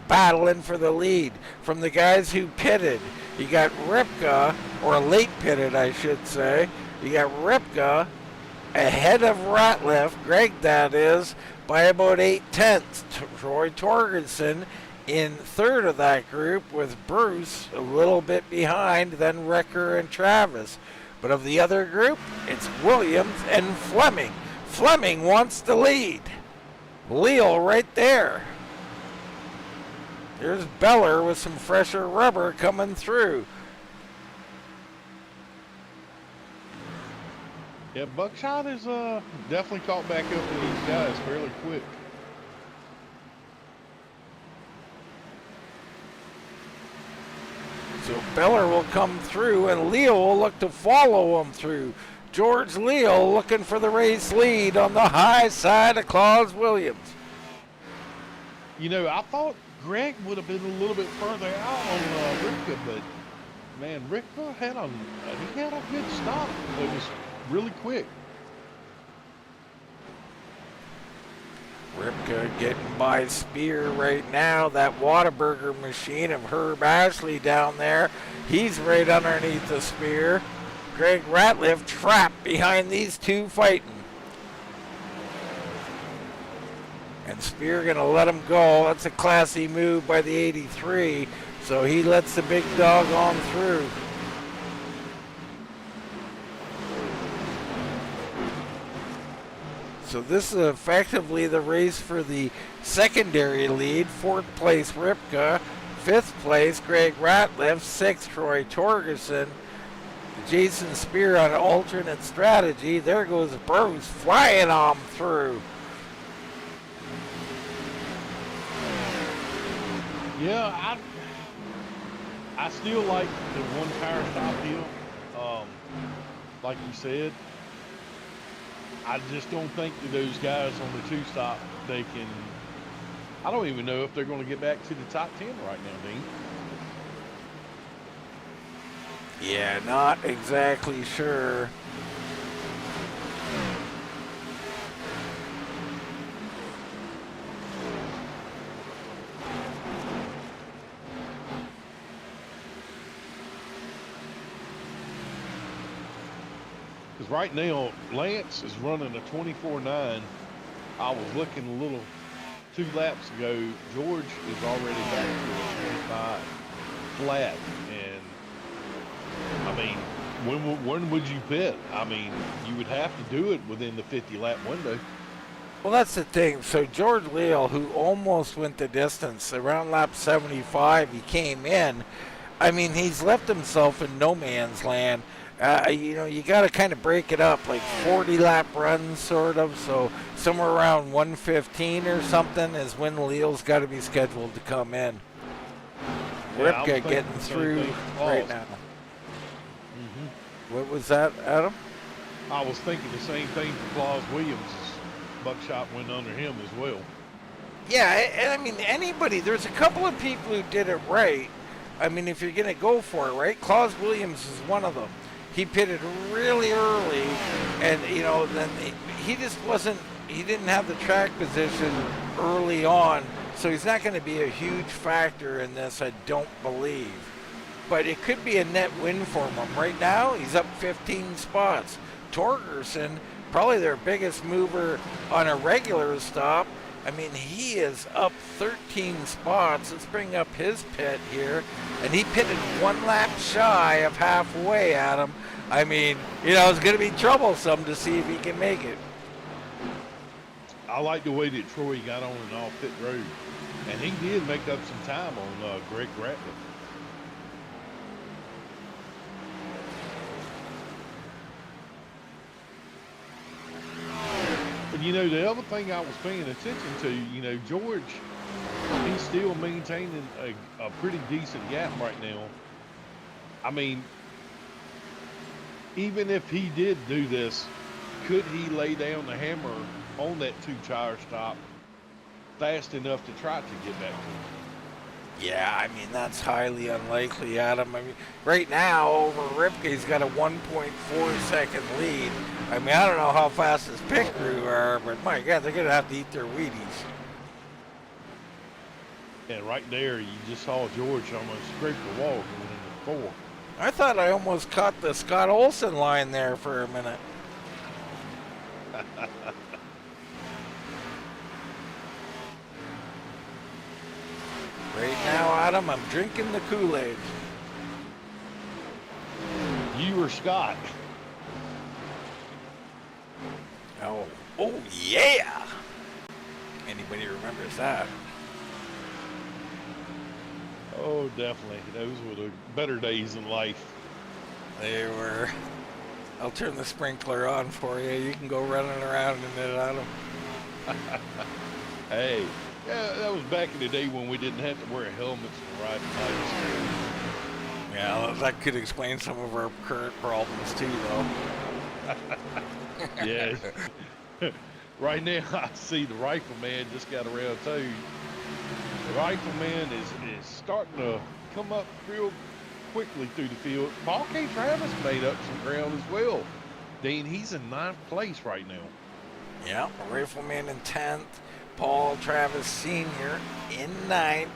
Speaker 2: battling for the lead. From the guys who pitted, you got Ripka, or late pitted I should say, you got Ripka ahead of Ratliff, Greg that is, by about 8/10. Troy Torgerson in third of that group with Bruce a little bit behind, then Wrecker and Travis. But of the other group, it's Williams and Fleming. Fleming wants the lead. Leal right there. There's Beller with some fresher rubber coming through.
Speaker 3: Yeah, Buckshot is definitely caught back up with these guys fairly quick.
Speaker 2: So Beller will come through and Leal will look to follow him through. George Leal looking for the race lead on the high side of Claus Williams.
Speaker 3: You know, I thought Greg would have been a little bit further out on Ripka, but man, Ripka had a good stop. It was really quick.
Speaker 2: Ripka getting by Spear right now. That Whataburger machine of Herb Ashley down there. He's right underneath the Spear. Greg Ratliff trapped behind these two fighting. And Spear gonna let him go. That's a classy move by the 83. So he lets the big dog on through. So this is effectively the race for the secondary lead. 4th place Ripka, 5th place Greg Ratliff, 6th Troy Torgerson. Jason Spear on an alternate strategy. There goes Bruce flying on through.
Speaker 3: Yeah, I still like the one tire stop deal. Like you said, I just don't think that those guys on the 2-stop, they can. I don't even know if they're going to get back to the top 10 right now, Dean.
Speaker 2: Yeah, not exactly sure.
Speaker 3: Because right now, Lance is running a 24.9. I was looking a little 2 laps ago. George is already back to a 25 flat. And, I mean, when would you pit? I mean, you would have to do it within the 50-lap window.
Speaker 2: Well, that's the thing. So George Leal, who almost went the distance, around lap 75, he came in. I mean, he's left himself in no man's land. You know, you got to kind of break it up, like 40-lap runs, sort of. So somewhere around 115 or something is when Leal's got to be scheduled to come in.
Speaker 3: Yeah,
Speaker 2: Ripka getting through right now. What was that, Adam?
Speaker 3: I was thinking the same thing for Claus Williams. Buckshot went under him as well.
Speaker 2: Yeah, and I mean, anybody, there's a couple of people who did it right. I mean, if you're going to go for it, right? Claus Williams is one of them. He pitted really early, and, you know, then he just wasn't, he didn't have the track position early on, so he's not going to be a huge factor in this, I don't believe. But it could be a net win for him. Right now, he's up 15 spots. Torgerson, probably their biggest mover on a regular stop. I mean, he is up 13 spots. Let's bring up his pit here. And he pitted 1 lap shy of halfway, Adam. I mean, you know, it's going to be troublesome to see if he can make it.
Speaker 3: I like the way that Troy got on and off pit road. And he did make up some time on Greg Ratliff. But, you know, the other thing I was paying attention to, you know, George, he's still maintaining a pretty decent gap right now. I mean, even if he did do this, could he lay down the hammer on that 2-tire stop fast enough to try to get back to him?
Speaker 2: Yeah, I mean, that's highly unlikely, Adam. I mean, right now, over Ripke, he's got a 1.4-second lead. I mean, I don't know how fast his pit crew are, but my God, they're going to have to eat their Wheaties.
Speaker 3: And right there, you just saw George almost scrape the wall going into 4.
Speaker 2: I thought I almost caught the Scott Olsen line there for a minute. Right now, Adam, I'm drinking the Kool-Aid.
Speaker 3: You or Scott?
Speaker 2: Oh yeah! Anybody remembers that?
Speaker 3: Oh, definitely. Those were the better days in life.
Speaker 2: They were. I'll turn the sprinkler on for you. You can go running around in it, Adam.
Speaker 3: Hey, yeah, that was back in the day when we didn't have to wear helmets and ride bikes.
Speaker 2: Yeah, that could explain some of our current problems too, though.
Speaker 3: Yeah. Right now, I see the rifleman just got around too. The rifleman is starting to come up real quickly through the field. Paul K. Travis made up some ground as well. Dean, he's in 9th place right now.
Speaker 2: Yeah, rifleman in 10th. Paul Travis Sr. in 9th.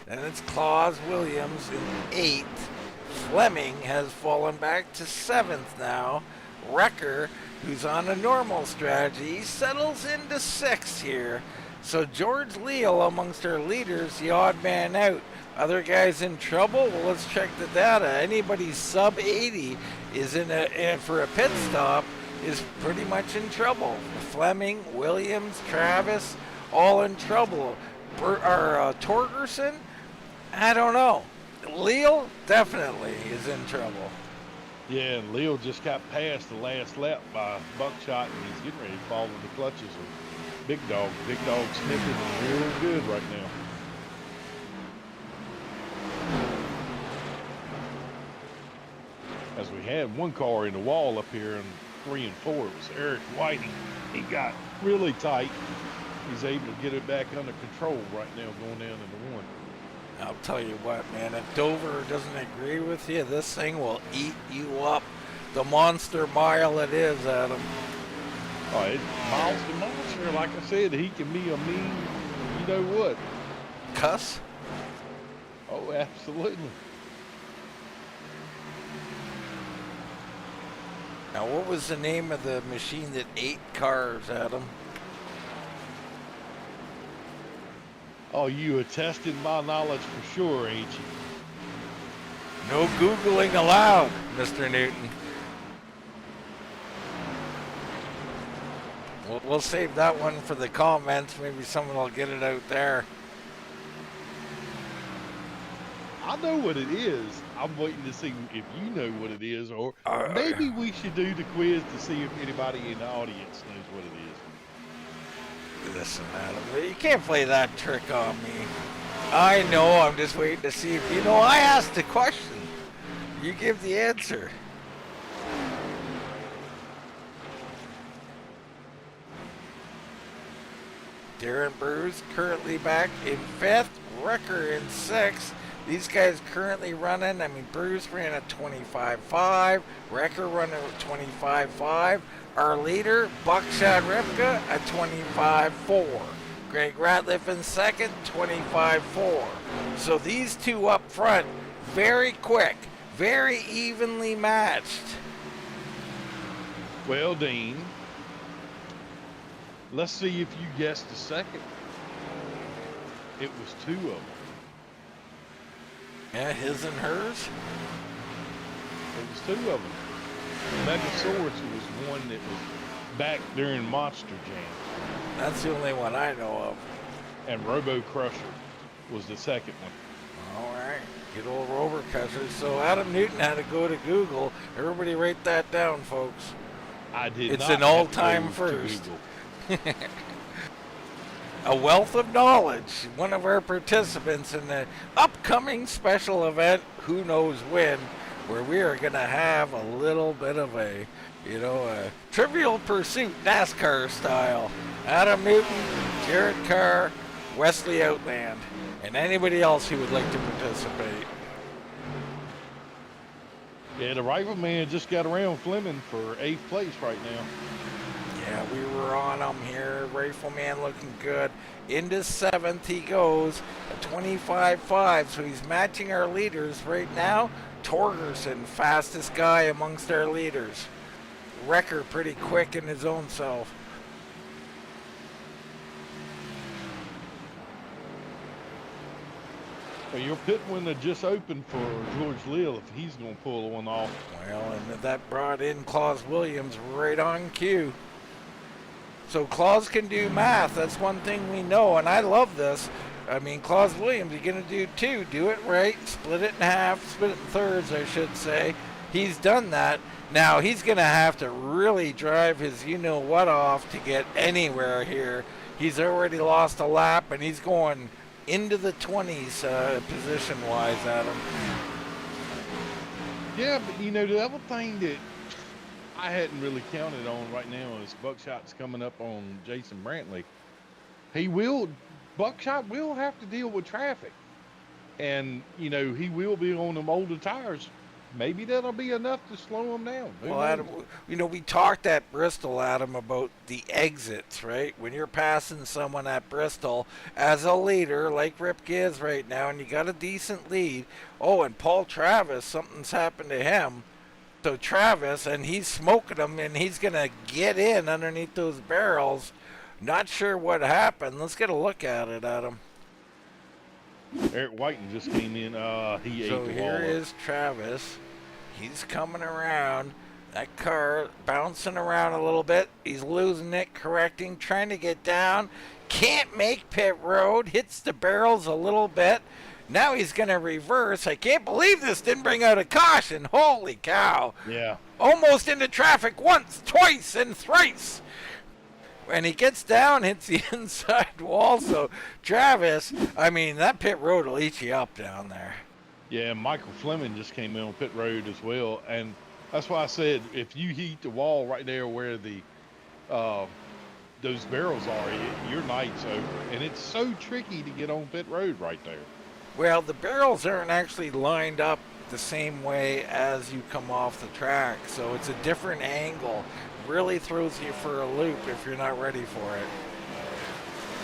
Speaker 2: Then it's Claus Williams in 8th. Fleming has fallen back to 7th now. Wrecker, who's on a normal strategy, settles into 6th here. So George Leal amongst our leaders, the odd man out. Other guys in trouble? Well, let's check the data. Anybody sub 80 is in for a pit stop is pretty much in trouble. Fleming, Williams, Travis, all in trouble. Torgerson? I don't know. Leal definitely is in trouble.
Speaker 3: Yeah, and Leal just got past the last lap by Buckshot, and he's getting ready to fall in the clutches of Big Dog. Big Dog's sniffing real good right now. As we had one car in the wall up here in 3 and 4, it was Eric Whiting. He got really tight. He's able to get it back under control right now going down into 1.
Speaker 2: I'll tell you what, man, if Dover doesn't agree with you, this thing will eat you up. The monster mile it is, Adam.
Speaker 3: Oh, it's miles to monster. Like I said, he can be a mean, you know what?
Speaker 2: Cuss?
Speaker 3: Oh, absolutely.
Speaker 2: Now, what was the name of the machine that ate cars, Adam?
Speaker 3: Oh, you are testing my knowledge for sure, ain't you?
Speaker 2: No Googling allowed, Mr. Newton. We'll save that one for the comments. Maybe someone will get it out there.
Speaker 3: I know what it is. I'm waiting to see if you know what it is, or maybe we should do the quiz to see if anybody in the audience knows what it is.
Speaker 2: Listen, Adam, you can't play that trick on me. I know, I'm just waiting to see if, I asked the question. You give the answer. Daren Bruce currently back in 5th, Wrecker in 6th. These guys currently running, Bruce ran at 25.5, Wrecker running at 25.5. Our leader, Buckshot Ripka, at 25.4. Greg Ratliff in 2nd, 25.4. So these two up front, very quick, very evenly matched.
Speaker 3: Well, Dean, let's see if you guessed the second. It was 2 of them.
Speaker 2: Yeah, his and hers?
Speaker 3: It was 2 of them. Megasaurus was one that was back during Monster Jam.
Speaker 2: That's the only one I know of.
Speaker 3: And Robo Crusher was the second one.
Speaker 2: All right, good old Robo Crusher. So Adam Newton had to go to Google. Everybody write that down, folks.
Speaker 3: I did
Speaker 2: It's
Speaker 3: not
Speaker 2: an all-time
Speaker 3: have to go to
Speaker 2: first.
Speaker 3: Google.
Speaker 2: A wealth of knowledge. One of our participants in the upcoming special event, who knows when, where we are going to have a little bit of a Trivial Pursuit NASCAR style. Adam Newton, Jared Carr, Wesley Outland, and anybody else who would like to participate.
Speaker 3: Yeah, the Rifleman just got around Fleming for 8th place right now.
Speaker 2: Yeah, we were on him here. Rifleman looking good. Into 7th he goes, a 25.5, so he's matching our leaders right now. Torgerson, fastest guy amongst our leaders. Wrecker pretty quick in his own self.
Speaker 3: Well, your pit window just opened for George Lill if he's going to pull one off.
Speaker 2: Well, and that brought in Claus Williams right on cue. So Claus can do math. That's one thing we know, and I love this. Claus Williams, you're going to do 2. Do it right. Split it in half. Split it in thirds, I should say. He's done that. Now, he's going to have to really drive his you-know-what off to get anywhere here. He's already lost a lap, and he's going into the 20s position-wise, Adam.
Speaker 3: Yeah, but, the other thing that I hadn't really counted on right now is Buckshot's coming up on Jason Brantley. Buckshot will have to deal with traffic. And, he will be on them older tires. Maybe that'll be enough to slow him down.
Speaker 2: Well, Adam, we talked at Bristol, Adam, about the exits, right? When you're passing someone at Bristol as a leader, like Ripke is right now, and you got a decent lead. Oh, and Paul Travis, something's happened to him. So Travis, and he's smoking them, and he's going to get in underneath those barrels. Not sure what happened. Let's get a look at it, Adam.
Speaker 3: Eric Whiten just came in. He ate the wall.
Speaker 2: So here is Travis. He's coming around. That car bouncing around a little bit. He's losing it, correcting, trying to get down. Can't make pit road. Hits the barrels a little bit. Now he's going to reverse. I can't believe this didn't bring out a caution. Holy cow.
Speaker 3: Yeah.
Speaker 2: Almost into traffic once, twice, and thrice. And he gets down, hits the inside wall. So, Travis, that pit road will eat you up down there.
Speaker 3: Yeah, Michael Fleming just came in on pit road as well. And that's why I said, if you heat the wall right there where the those barrels are, your night's over. And it's so tricky to get on pit road right there.
Speaker 2: Well, the barrels aren't actually lined up the same way as you come off the track. So it's a different angle. Really throws you for a loop if you're not ready for it.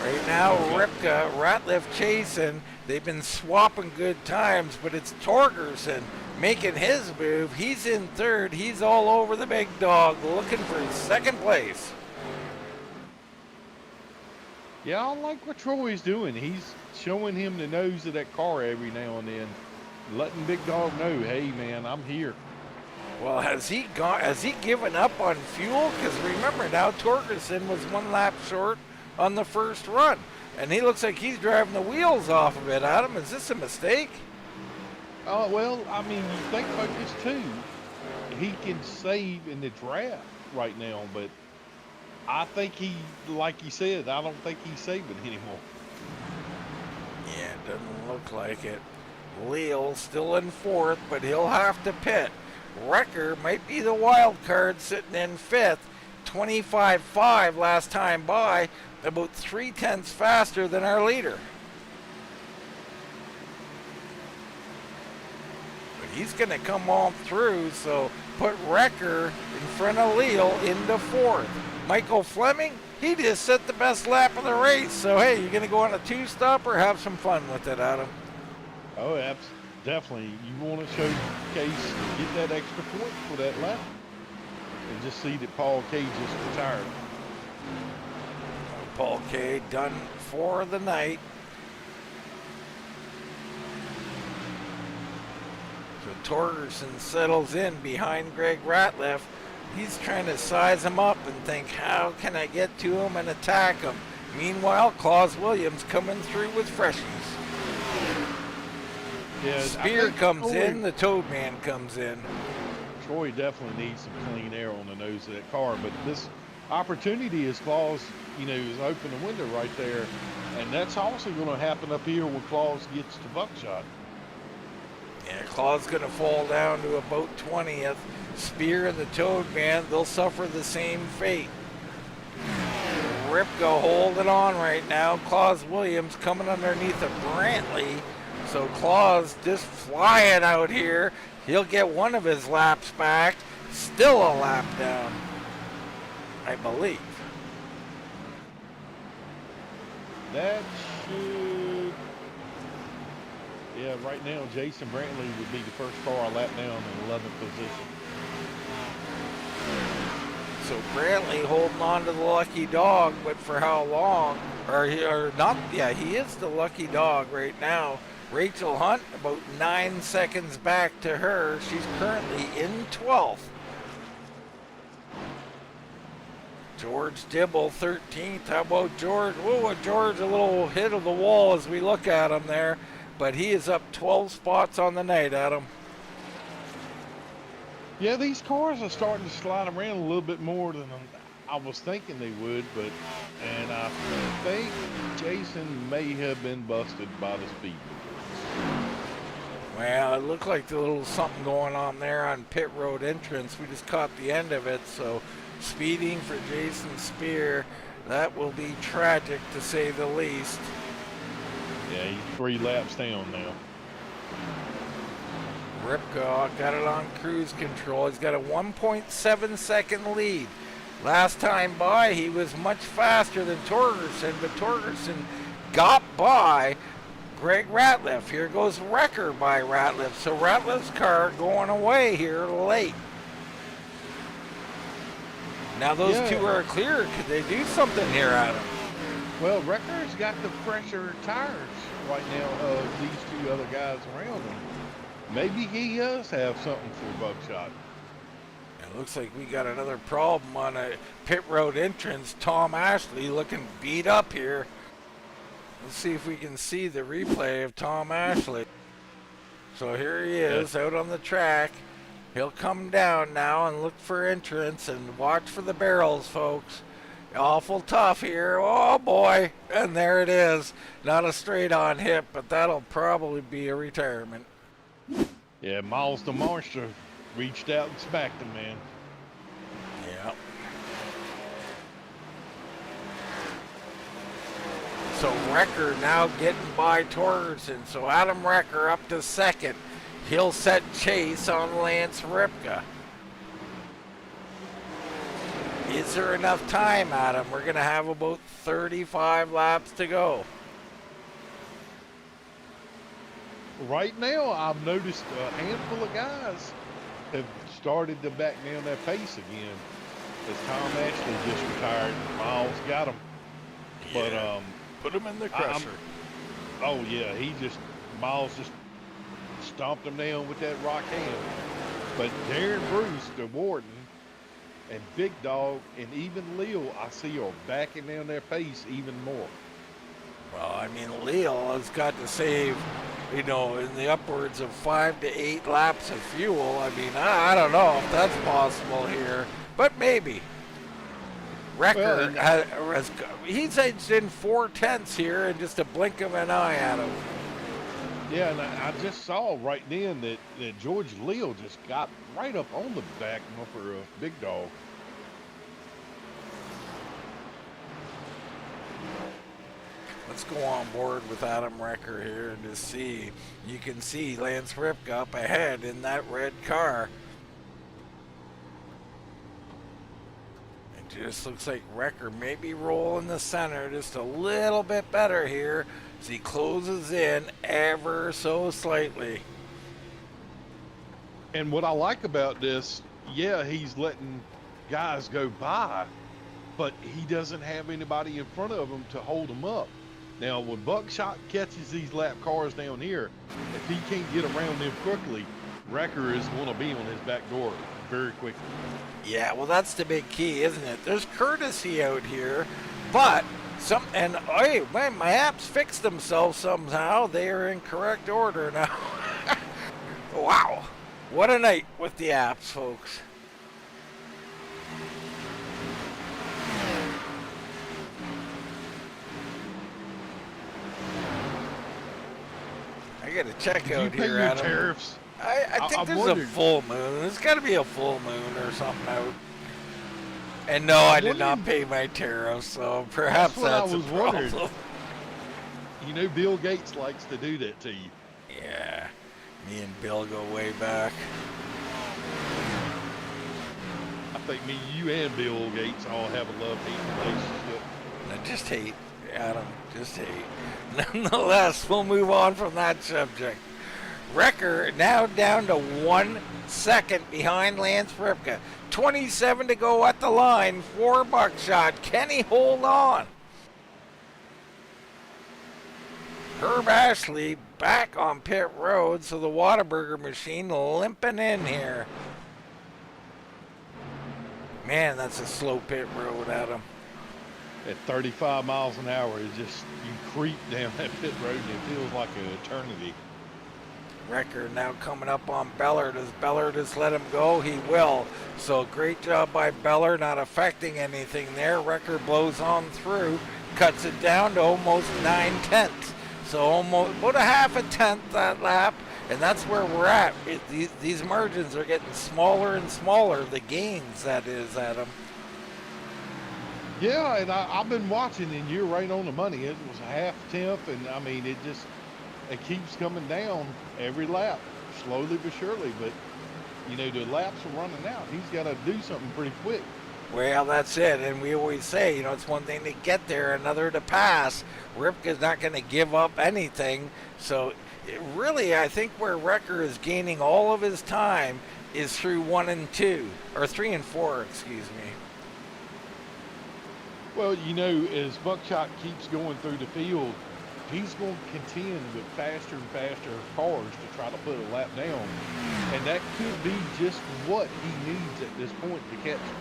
Speaker 2: Right now, Ripka, Ratliff chasing. They've been swapping good times, but it's Torgerson making his move. He's in third. He's all over the big dog, looking for his second place.
Speaker 3: Yeah, I like what Troy's doing. He's showing him the nose of that car every now and then, letting Big Dog know, hey, man, I'm here.
Speaker 2: Well, has he given up on fuel? Because remember now, Torgerson was 1 lap short on the first run, and he looks like he's driving the wheels off of it. Adam, is this a mistake?
Speaker 3: Oh, well, I mean, you think about this too. He can save in the draft right now, but I think he, like he said, I don't think he's saving anymore.
Speaker 2: Yeah, it doesn't look like it. Leal still in fourth, but he'll have to pit. Wrecker might be the wild card sitting in fifth. 25.5 last time by, about 0.3 faster than our leader. But he's going to come on through, so put Wrecker in front of Leal into fourth. Michael Fleming, he just set the best lap of the race. So, hey, you're going to go on a two-stop or have some fun with it, Adam?
Speaker 3: Oh, definitely. You want to showcase, get that extra point for that lap. And just see that Paul K just retired.
Speaker 2: Paul K done for the night. So Torgerson settles in behind Greg Ratliff. He's trying to size him up and think, how can I get to him and attack him? Meanwhile, Claus Williams coming through with freshies.
Speaker 3: Yeah,
Speaker 2: Spear comes in, the Toad Man comes in.
Speaker 3: Troy definitely needs some clean air on the nose of that car, but this opportunity is Claus, is open the window right there, and that's also going to happen up here when Claus gets to Buckshot.
Speaker 2: Yeah, Claus going to fall down to about 20th. Spear and the Toad Man, they'll suffer the same fate. Ripko holding on right now. Claus Williams coming underneath of Brantley. So Claus just flying out here. He'll get one of his laps back. Still a lap down, I believe.
Speaker 3: That should... Yeah, right now Jason Brantley would be the first car a lap down in 11th position.
Speaker 2: So Brantley holding on to the lucky dog, but for how long? Or not? Yeah, he is the lucky dog right now. Rachel Hunt about 9 seconds back to her. She's currently in 12th. George Dibble 13th. How about George? Whoa, George a little hit of the wall as we look at him there, but he is up 12 spots on the night, Adam.
Speaker 3: Yeah, these cars are starting to slide around a little bit more than I was thinking they would, and I think Jason may have been busted by the speed.
Speaker 2: Well, it looked like a little something going on there on pit road entrance. We just caught the end of it, so speeding for Jason Spear, that will be tragic to say the least.
Speaker 3: Yeah, he's 3 laps down now.
Speaker 2: Ripko got it on cruise control. He's got a 1.7 second lead. Last time by, he was much faster than Torgerson, but Torgerson got by Greg Ratliff. Here goes Wrecker by Ratliff. So Ratliff's car going away here late. Now those two are clear. Could they do something here, Adam?
Speaker 3: Well, Wrecker's got the fresher tires right now of these 2 other guys around him. Maybe he does have something for Buckshot.
Speaker 2: It looks like we got another problem on a pit road entrance. Tom Ashley looking beat up here. Let's see if we can see the replay of Tom Ashley. So here he is out on the track. He'll come down now and look for entrance and watch for the barrels, folks. Awful tough here. Oh boy. And there it is. Not a straight on hit, but that'll probably be a retirement.
Speaker 3: Yeah, Miles the Monster reached out and smacked him, man.
Speaker 2: Yeah. So Wrecker now getting by Torgerson. So Adam Wrecker up to second. He'll set chase on Lance Ripka. Is there enough time, Adam? We're going to have about 35 laps to go.
Speaker 3: Right now, I've noticed a handful of guys have started to back down their pace again. As Tom Ashley just retired, Miles got him.
Speaker 2: Yeah.
Speaker 3: But
Speaker 2: put him in the crusher.
Speaker 3: Oh yeah, Miles just stomped him down with that rock hand. But Daren Bruce, the warden, and Big Dog, and even Leo, I see are backing down their pace even more.
Speaker 2: Well, I mean, Leo has got to save, in the upwards of 5 to 8 laps of fuel. I mean, I don't know if that's possible here, but maybe. Wrecker he's edged in 4/10 here in just a blink of an eye, Adam.
Speaker 3: Yeah, and I just saw right then that George Leo just got right up on the back bumper of Big Dog.
Speaker 2: Let's go on board with Adam Wrecker here and just see. You can see Lance Ripka up ahead in that red car. It just looks like Wrecker maybe rolling the center just a little bit better here as he closes in ever so slightly.
Speaker 3: And what I like about this, yeah, he's letting guys go by, but he doesn't have anybody in front of him to hold him up. Now, when Buckshot catches these lap cars down here, if he can't get around them quickly, Wrecker is going to be on his back door very quickly.
Speaker 2: Yeah, well, that's the big key, isn't it? There's courtesy out here, but hey, man, my apps fixed themselves somehow. They are in correct order now. Wow, what a night with the apps, folks. I got to check out
Speaker 3: Did you pay
Speaker 2: here,
Speaker 3: your
Speaker 2: Adam.
Speaker 3: tariffs?
Speaker 2: I think there's a full moon. There's got to be a full moon or something out. And no, I did not pay my tariffs, so perhaps that's a problem.
Speaker 3: You know, Bill Gates likes to do that to you.
Speaker 2: Yeah, me and Bill go way back.
Speaker 3: I think me, you, and Bill Gates all have a love-hate relationship.
Speaker 2: I just hate, Adam, just hate. Nonetheless, we'll move on from that subject. Wrecker now down to 1 second behind Lance Ripka. 27 to go at the line for Buckshot. Can he hold on? Herb Ashley back on pit road, so the Whataburger machine limping in here. Man, that's a slow pit road, Adam.
Speaker 3: At 35 miles an hour, it just, you creep down that pit road and it feels like an eternity.
Speaker 2: Wrecker now coming up on Beller. Does Beller just let him go? He will. So great job by Beller, not affecting anything there. Wrecker blows on through, cuts it down to almost 9/10. So almost about a half a tenth that lap, and that's where we're at. These margins are getting smaller and smaller. The gains, that is, Adam.
Speaker 3: Yeah, and I've been watching, and you're right on the money. It was a half tenth, and I mean, it keeps coming down every lap, slowly but surely. But, the laps are running out. He's got to do something pretty quick.
Speaker 2: Well, that's it. And we always say, it's one thing to get there, another to pass. Ripka's not going to give up anything. So, really, I think where Wrecker is gaining all of his time is through 1 and 2, or 3 and 4, excuse me.
Speaker 3: Well, as Buckshot keeps going through the field, he's going to contend with faster and faster cars to try to put a lap down. And that could be just what he needs at this point to catch him.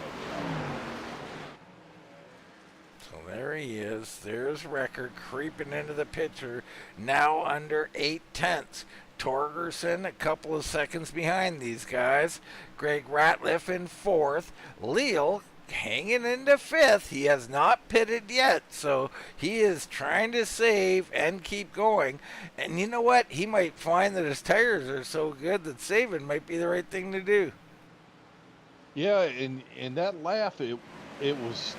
Speaker 2: So there he is. There's Wrecker creeping into the picture, now under 8/10. Torgerson a couple of seconds behind these guys. Greg Ratliff in 4th. Leal hanging into 5th. He has not pitted yet, so he is trying to save and keep going. And you know what? He might find that his tires are so good that saving might be the right thing to do.
Speaker 3: Yeah, and that lap, it was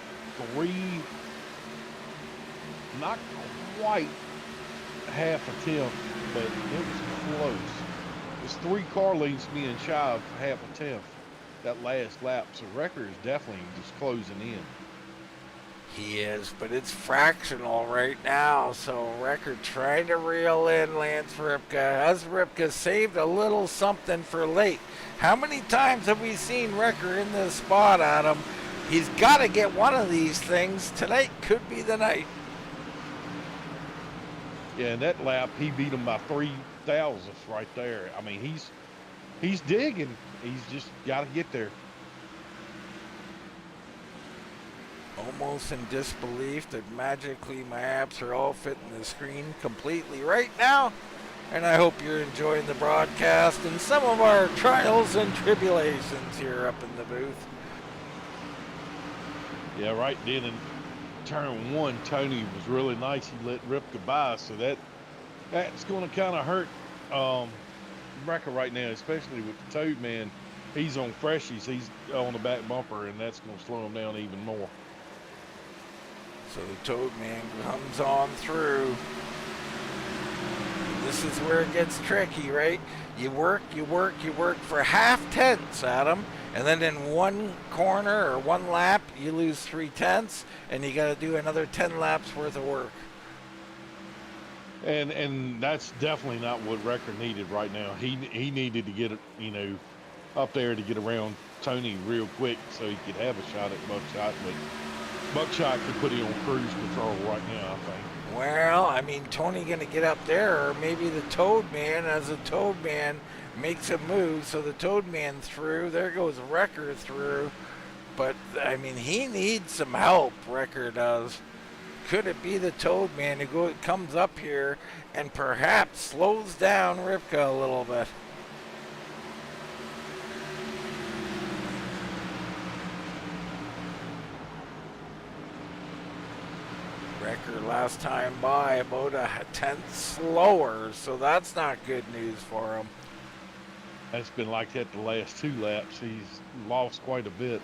Speaker 3: 3, not quite half a tenth, but it was close. It was 3 car lengths being shy of half a tenth. that last lap. So Wrecker is definitely just closing in.
Speaker 2: He is, but it's fractional right now. So Wrecker trying to reel in Lance Ripka. Has Ripka saved a little something for late? How many times have we seen Wrecker in this spot, Adam? He's got to get one of these things. Tonight could be the night.
Speaker 3: Yeah, and that lap, he beat him by 3 thousandths right there. I mean, he's digging. He's just got to get there.
Speaker 2: Almost in disbelief that magically my apps are all fitting the screen completely right now. And I hope you're enjoying the broadcast and some of our trials and tribulations here up in the booth.
Speaker 3: Yeah, right then in turn 1, Tony was really nice. He let Ripka by, so that's going to kind of hurt Wrecker right now, especially with the Toad Man. He's on freshies. He's on the back bumper, and that's going to slow him down even more.
Speaker 2: So the Toad Man comes on through. This is where it gets tricky, right? You work for half-tenths, Adam, and then in one corner or one lap, you lose 3/10, and you got to do another 10 laps worth of work.
Speaker 3: And that's definitely not what Wrecker needed right now. He needed to get it, up there to get around Tony real quick so he could have a shot at Buckshot, but Buckshot could put him on cruise control right now, I think.
Speaker 2: Well, I mean, Tony going to get up there, or maybe the Toad Man, as the Toad Man makes a move. So the Toad Man through. There goes Wrecker through. But, I mean, he needs some help, Wrecker does. Could it be the Toad Man who comes up here and perhaps slows down Ripka a little bit? Wrecker last time by about a tenth slower, so that's not good news for him.
Speaker 3: That's been like that the last 2 laps. He's lost quite a bit.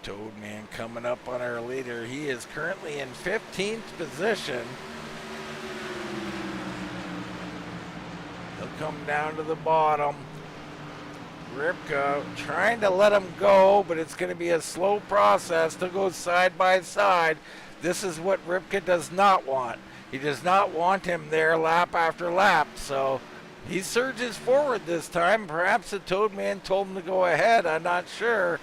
Speaker 2: Toad Man coming up on our leader. He is currently in 15th position. He'll come down to the bottom. Ripka trying to let him go, but it's going to be a slow process to go side by side. This is what Ripka does not want. He does not want him there lap after lap, so he surges forward this time. Perhaps the Toad Man told him to go ahead, I'm not sure.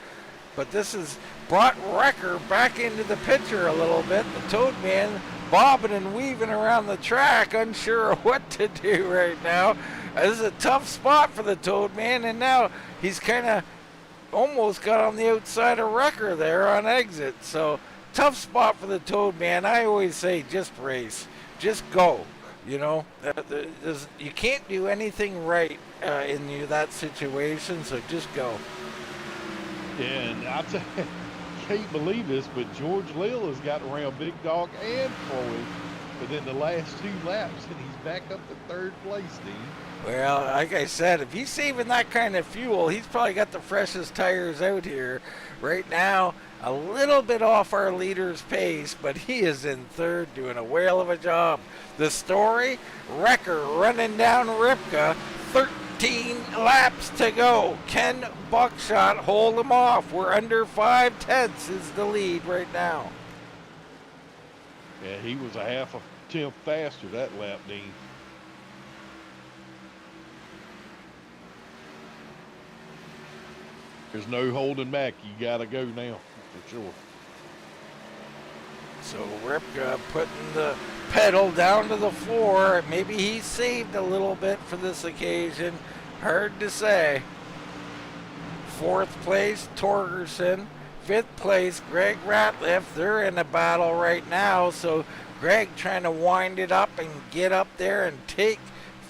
Speaker 2: But this has brought Wrecker back into the picture a little bit. The Toad Man bobbing and weaving around the track, unsure of what to do right now. This is a tough spot for the Toad Man, and now he's kind of almost got on the outside of Wrecker there on exit. So, tough spot for the Toad Man. I always say just race. Just go. You can't do anything right in that situation, so just go.
Speaker 3: Yeah, and I can't believe this, but George Lill has got around Big Dog and Floyd within the last 2 laps, and he's back up to 3rd place, Dean.
Speaker 2: Well, like I said, if he's saving that kind of fuel, he's probably got the freshest tires out here. Right now, a little bit off our leader's pace, but he is in 3rd, doing a whale of a job. The story, Wrecker running down Ripka, 13 laps to go. Can Buckshot hold him off? We're under 5/10 is the lead right now.
Speaker 3: Yeah, he was a half a tenth faster that lap, Dean. There's no holding back. You got to go now, for sure.
Speaker 2: So Ripka putting the pedal down to the floor. Maybe he saved a little bit for this occasion. Hard to say. 4th place, Torgerson. 5th place, Greg Ratliff. They're in a battle right now. So Greg trying to wind it up and get up there and take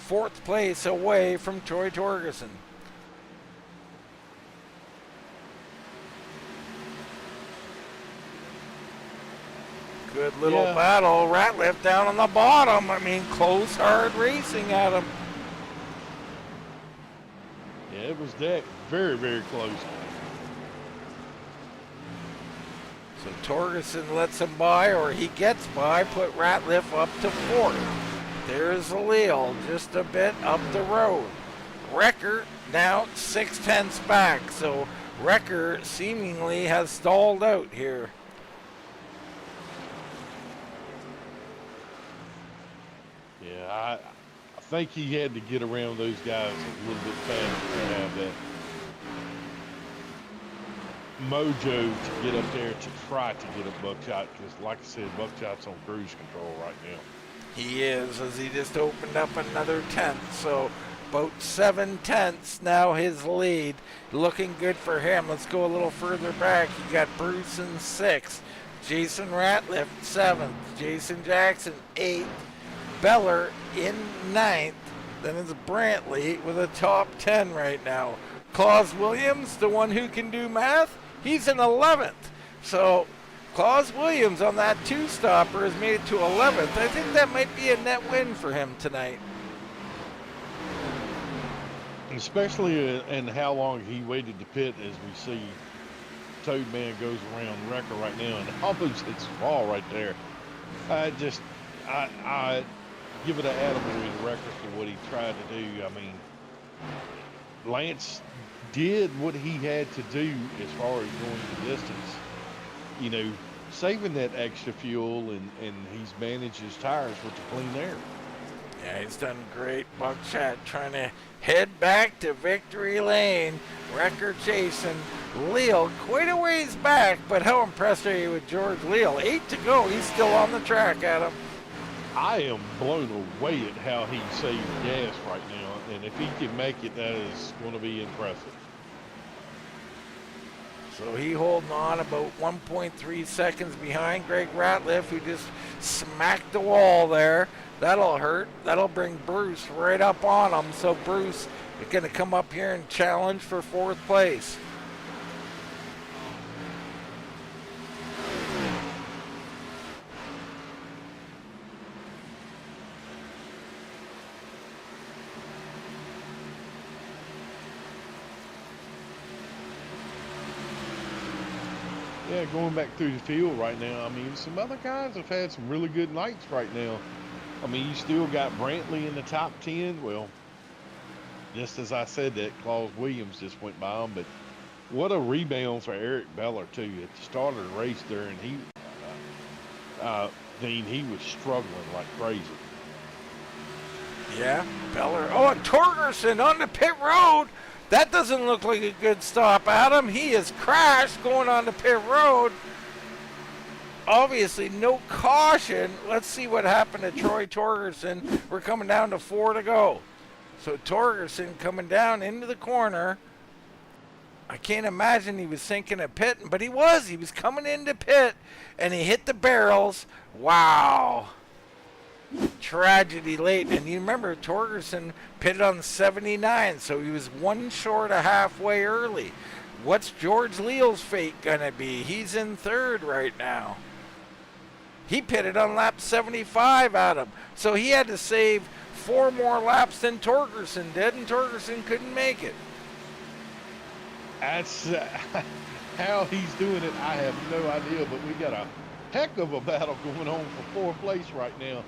Speaker 2: 4th place away from Troy Torgerson. Good little battle. Ratliff down on the bottom. I mean, close, hard racing at him.
Speaker 3: Yeah, it was that very, very close.
Speaker 2: So Torgerson lets him by, or he gets by, put Ratliff up to 4th. There's Leal just a bit up the road. Wrecker now 6/10 back. So Wrecker seemingly has stalled out here.
Speaker 3: Yeah, I think he had to get around those guys a little bit faster to have that mojo to get up there to try to get a Buckshot, because like I said, Buckshot's on cruise control right now.
Speaker 2: He is, as he just opened up another 10th. So about 7/10 now his lead. Looking good for him. Let's go a little further back. You got Bruce in 6th. Jason Ratliff 7th. Jason Jackson 8th. Beller in 9th. Then it's Brantley with a top 10 right now. Claus Williams, the one who can do math, he's in 11th. So Claus Williams on that 2-stopper has made it to 11th. I think that might be a net win for him tonight.
Speaker 3: Especially in how long he waited to pit, as we see Toad Man goes around Wrecker right now and almost hits the ball right there. I give it an attaboy to Wrecker for what he tried to do. I mean, Lance did what he had to do as far as going the distance. You know, saving that extra fuel, and he's managed his tires with the clean air.
Speaker 2: Yeah, he's done great. Buckshot trying to head back to victory lane. Wrecker chasing. Leal quite a ways back, but how impressed are you with George Leal? 8 to go. He's still on the track, Adam.
Speaker 3: I am blown away at how he saved gas right now, and if he can make it, that is going to be impressive.
Speaker 2: So he holding on about 1.3 seconds behind Greg Ratliff, who just smacked the wall there. That'll hurt. That'll bring Bruce right up on him. So Bruce is going to come up here and challenge for 4th place.
Speaker 3: Yeah, going back through the field right now, I mean, some other guys have had some really good nights right now. I mean, you still got Brantley in the top 10. Well, just as I said that, Claus Williams just went by him. But what a rebound for Eric Beller, too, at the start of the race there. And Dean, he was struggling like crazy.
Speaker 2: Yeah, Beller. Oh, and Torgerson on the pit road. That doesn't look like a good stop, Adam. He has crashed going on the pit road. Obviously, no caution. Let's see what happened to Troy Torgerson. We're coming down to 4 to go. So Torgerson coming down into the corner. I can't imagine he was thinking of pitting, but he was. He was coming into pit, and he hit the barrels. Wow. Tragedy late. And you remember Torgerson pitted on 79, so he was 1 short of halfway early. What's George Leal's fate gonna be? He's in 3rd right now. He pitted on lap 75, Adam, so he had to save 4 more laps than Torgerson did, and Torgerson couldn't make it.
Speaker 3: That's how he's doing it. I have no idea, but we got a heck of a battle going on for 4th place right now.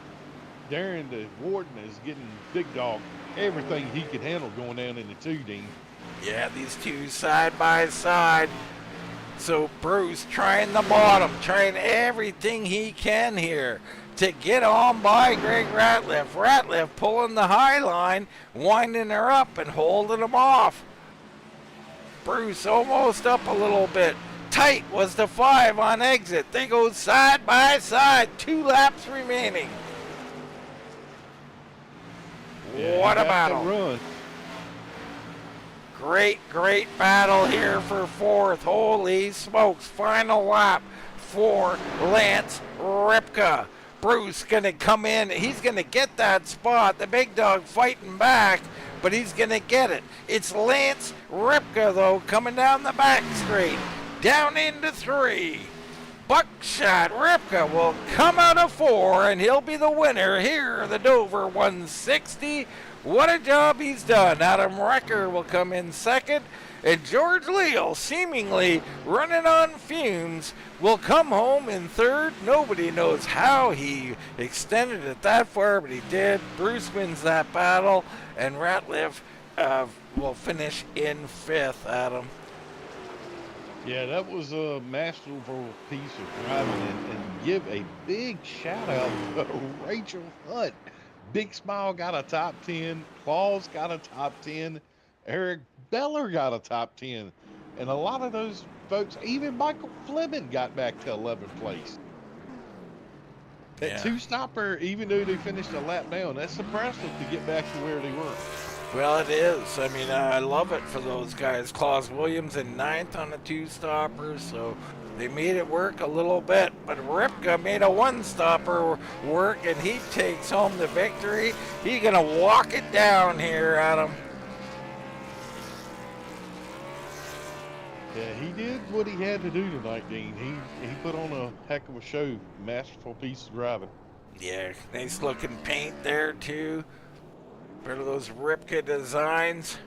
Speaker 3: Daren the Warden is getting big dog everything he could handle going down in the 2, Dean.
Speaker 2: Yeah, these two side by side. So Bruce trying the bottom, trying everything he can here to get on by Greg Ratliff. Ratliff pulling the high line, winding her up and holding him off. Bruce almost up a little bit. Tight was the 5 on exit. They go side by side, 2 laps remaining.
Speaker 3: Yeah,
Speaker 2: what a battle.
Speaker 3: Run.
Speaker 2: Great battle here for 4th. Holy smokes. Final lap for Lance Ripka. Bruce going to come in. He's going to get that spot. The big dog fighting back, but he's going to get it. It's Lance Ripka, though, coming down the back straight. Down into 3. Buckshot Ripka will come out of 4, and he'll be the winner here, the Dover 160. What a job he's done. Adam Wrecker will come in 2nd, and George Leal, seemingly running on fumes, will come home in 3rd. Nobody knows how he extended it that far, but he did. Bruce wins that battle, and Ratliff will finish in fifth, Adam.
Speaker 3: Yeah, that was a masterful piece of driving, and give a big shout out to Rachel Hunt. Big Smile got a top 10, Claus got a top 10, Eric Beller got a top 10, and a lot of those folks, even Michael Fleming got back to 11th place. That
Speaker 2: Yeah.
Speaker 3: two-stopper, even though they finished a lap down, that's impressive to get back to where they were.
Speaker 2: Well, it is. I mean, I love it for those guys. Claus Williams in ninth on a two-stopper, so they made it work a little bit. But Ripka made a one-stopper work, and he takes home the victory. He's going to walk it down here, Adam.
Speaker 3: Yeah, he did what he had to do tonight, Dean. He put on a heck of a show. Masterful piece of driving.
Speaker 2: Yeah, nice looking paint there, too. For those Ripka designs.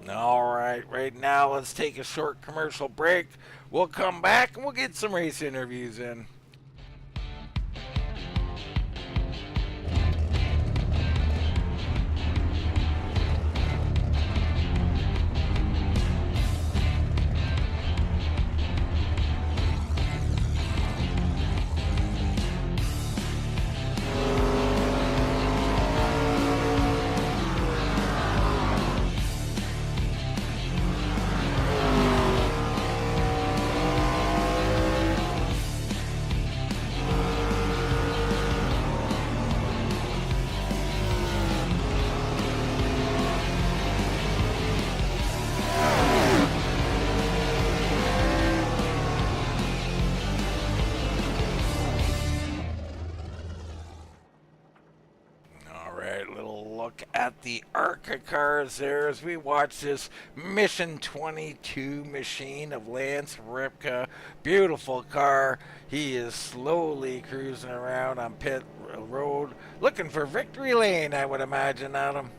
Speaker 2: All right now let's take a short commercial break. We'll come back and we'll get some race interviews in. At the ARCA cars there as we watch this Mission 22 machine of Lance Ripka. Beautiful car. He is slowly cruising around on pit road looking for victory lane, I would imagine, Adam.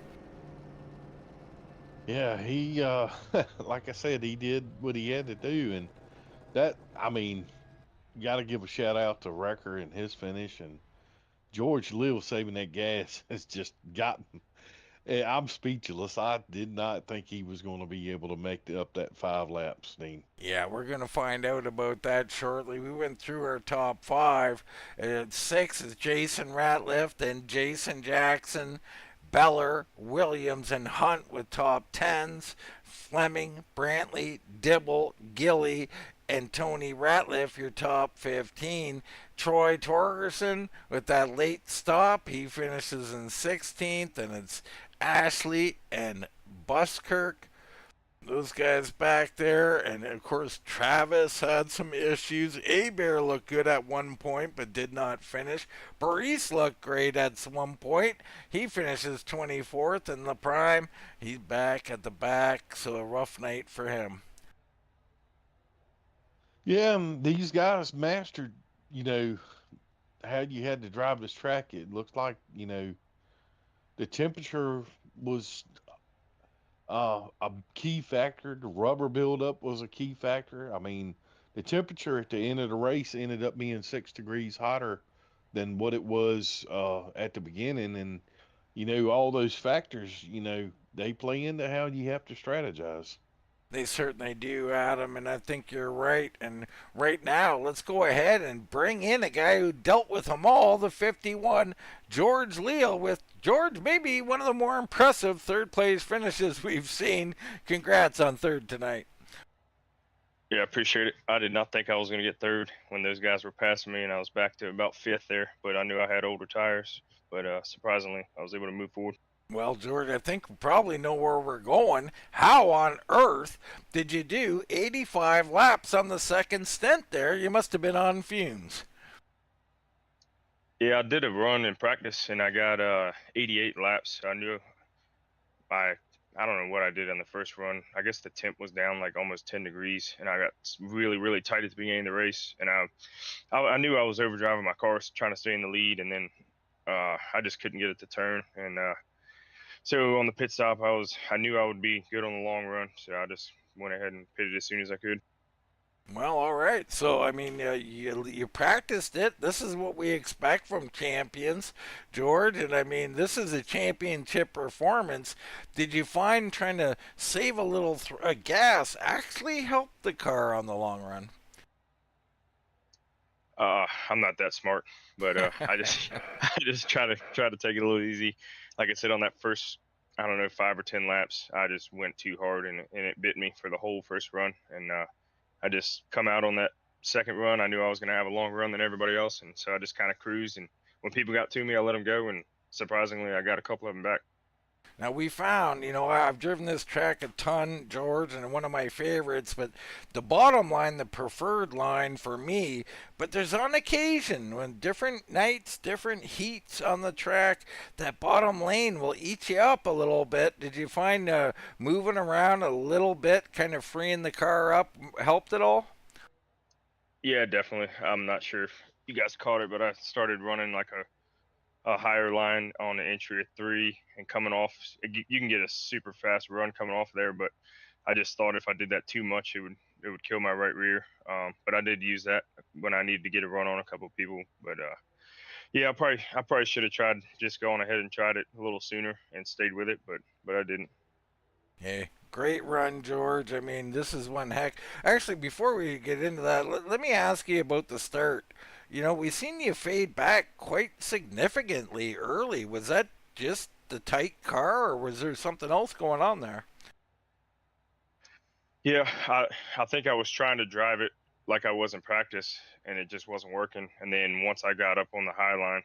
Speaker 3: Yeah, he like I said, he did what he had to do, and that, I mean, got to give a shout out to Wrecker and his finish, and George Lill saving that gas has just gotten. I'm speechless. I did not think he was going to be able to make up that 5 laps, Dean.
Speaker 2: Yeah, we're going to find out about that shortly. We went through our top 5. At 6 is Jason Ratliff, then Jason Jackson, Beller, Williams, and Hunt with top 10s. Fleming, Brantley, Dibble, Gilly, and Tony Ratliff, your top 15. Troy Torgerson with that late stop, he finishes in 16th, and it's Ashley and Buskirk. Those guys back there, and of course Travis had some issues. Abear looked good at one point but did not finish. Baris looked great at one point. He finishes 24th in the prime. He's back at the back, so a rough night for him.
Speaker 3: Yeah, these guys mastered, how you had to drive this track. It looks like, the temperature was a key factor. The rubber buildup was a key factor. I mean, the temperature at the end of the race ended up being 6 degrees hotter than what it was at the beginning. And, all those factors, they play into how you have to strategize.
Speaker 2: They certainly do, Adam, and I think you're right. And right now, let's go ahead and bring in a guy who dealt with them all, the 51, George Leal, with George, maybe one of the more impressive third place finishes we've seen. Congrats on third tonight.
Speaker 4: Yeah, I appreciate it. I did not think I was going to get third when those guys were passing me, and I was back to about fifth there, but I knew I had older tires. But surprisingly, I was able to move forward.
Speaker 2: Well, George, I think we probably know where we're going. How on earth did you do 85 laps on the second stint there? You must have been on fumes.
Speaker 4: Yeah, I did a run in practice, and I got 88 laps. I knew I don't know what I did on the first run. I guess the temp was down like almost 10 degrees, and I got really, really tight at the beginning of the race. And I knew I was overdriving my car, trying to stay in the lead, and then I just couldn't get it to turn. And so on the pit stop, I knew I would be good on the long run, so I just went ahead and pitted as soon as I could.
Speaker 2: Well, all right. So, I mean, you practiced it. This is what we expect from champions, George. And I mean, this is a championship performance. Did you find trying to save a little gas actually helped the car on the long run?
Speaker 4: I'm not that smart, but I just I just try to take it a little easy. Like I said on that first, I don't know, 5 or 10 laps, I just went too hard and it bit me for the whole first run. And I just come out on that second run. I knew I was going to have a longer run than everybody else, and so I just kind of cruised. And when people got to me, I let them go, and surprisingly, I got a couple of them back.
Speaker 2: Now we found, I've driven this track a ton, George, and one of my favorites, but the bottom line, the preferred line for me, but there's on occasion when different nights, different heats on the track, that bottom lane will eat you up a little bit. Did you find moving around a little bit, kind of freeing the car up, helped at all?
Speaker 4: Yeah, definitely. I'm not sure if you guys caught it, but I started running like a higher line on the entry of 3 and coming off. You can get a super fast run coming off there, but I just thought if I did that too much, it would kill my right rear. But I did use that when I needed to get a run on a couple of people. But yeah, I probably should have tried just going ahead and tried it a little sooner and stayed with it, but I didn't.
Speaker 2: Hey, great run, George. I mean, this is one heck. Actually, before we get into that, let me ask you about the start. We seen you fade back quite significantly early. Was that just the tight car, or was there something else going on there?
Speaker 4: Yeah, I think I was trying to drive it like I was in practice, and it just wasn't working. And then once I got up on the high line,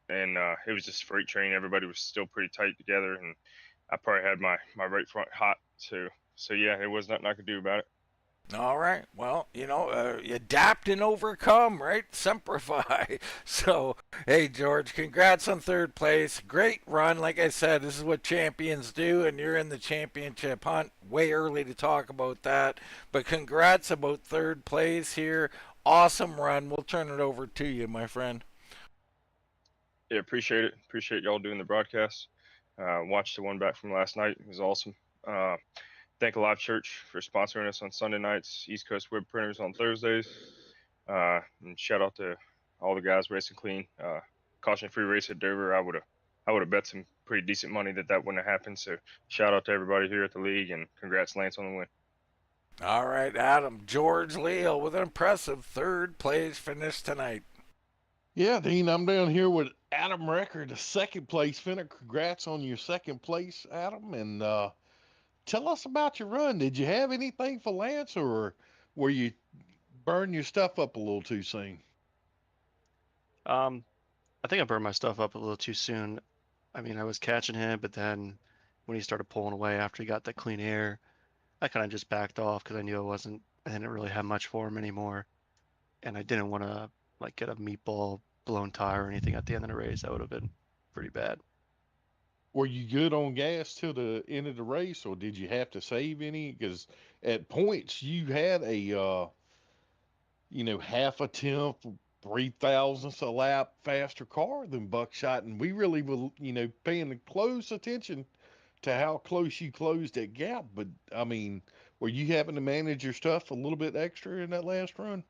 Speaker 4: and it was just freight train, everybody was still pretty tight together, and I probably had my right front hot. So yeah, there was nothing I could do about it.
Speaker 2: All right. Well, adapt and overcome, right? Simplify. So, hey, George, congrats on third place. Great run. Like I said, this is what champions do, and you're in the championship hunt. Way early to talk about that. But congrats about third place here. Awesome run. We'll turn it over to you, my friend.
Speaker 4: Yeah, appreciate it. Appreciate y'all doing the broadcast. Watched the one back from last night. It was awesome. Uh, thank Alive Church for sponsoring us on Sunday nights. East Coast Web Printers on Thursdays. And shout out to all the guys racing clean. Caution free race at Dover. I would have bet some pretty decent money that wouldn't have happened. So shout out to everybody here at the league, and congrats Lance on the win.
Speaker 2: All right, Adam. George Leal with an impressive third place finish tonight.
Speaker 3: Yeah, Dean, I'm down here with Adam Record, the second place finish. Congrats on your second place, Adam. And tell us about your run. Did you have anything for Lance, or were you burn your stuff up a little too soon?
Speaker 5: Um, I think I burned my stuff up a little too soon. I mean, I was catching him, but then when he started pulling away after he got that clean air, I kind of just backed off because I didn't really have much for him anymore, and I didn't want to like get a meatball blown tire or anything at the end of the race. That would have been pretty bad.
Speaker 3: Were you good on gas till the end of the race, or did you have to save any? Because at points you had a half a tenth, 3 thousandths a lap faster car than Buckshot, and we really were paying close attention to how close you closed that gap. But I mean, were you having to manage your stuff a little bit extra in that last run?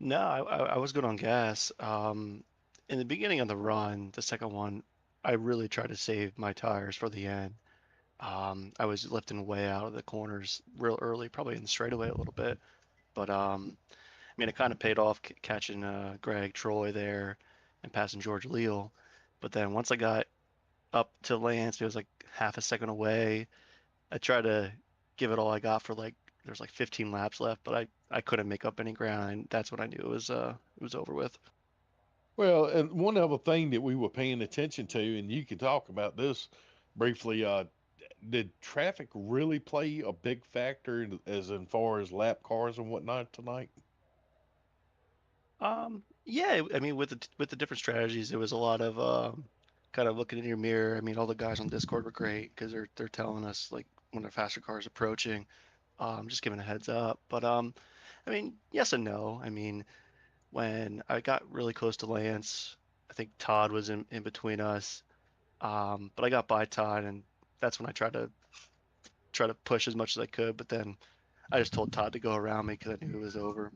Speaker 5: No, I was good on gas. In the beginning of the run, the second one, I really tried to save my tires for the end. I was lifting way out of the corners real early, probably in the straightaway a little bit. But I mean, it kind of paid off catching Greg Troy there and passing George Leal. But then once I got up to Lance, it was like half a second away. I tried to give it all I got for like there's like 15 laps left, but I couldn't make up any ground, and that's when I knew it was over with.
Speaker 3: Well, and one other thing that we were paying attention to, and you can talk about this briefly, did traffic really play a big factor as in far as lap cars and whatnot tonight?
Speaker 5: Yeah, I mean, with the different strategies, it was a lot of kind of looking in your mirror. I mean, all the guys on Discord were great because they're telling us like when a faster car is approaching, just giving a heads up. But I mean, yes and no. I mean, when I got really close to Lance, I think Todd was in between us. But I got by Todd, and that's when I tried to push as much as I could. But then I just told Todd to go around me because I knew it was over.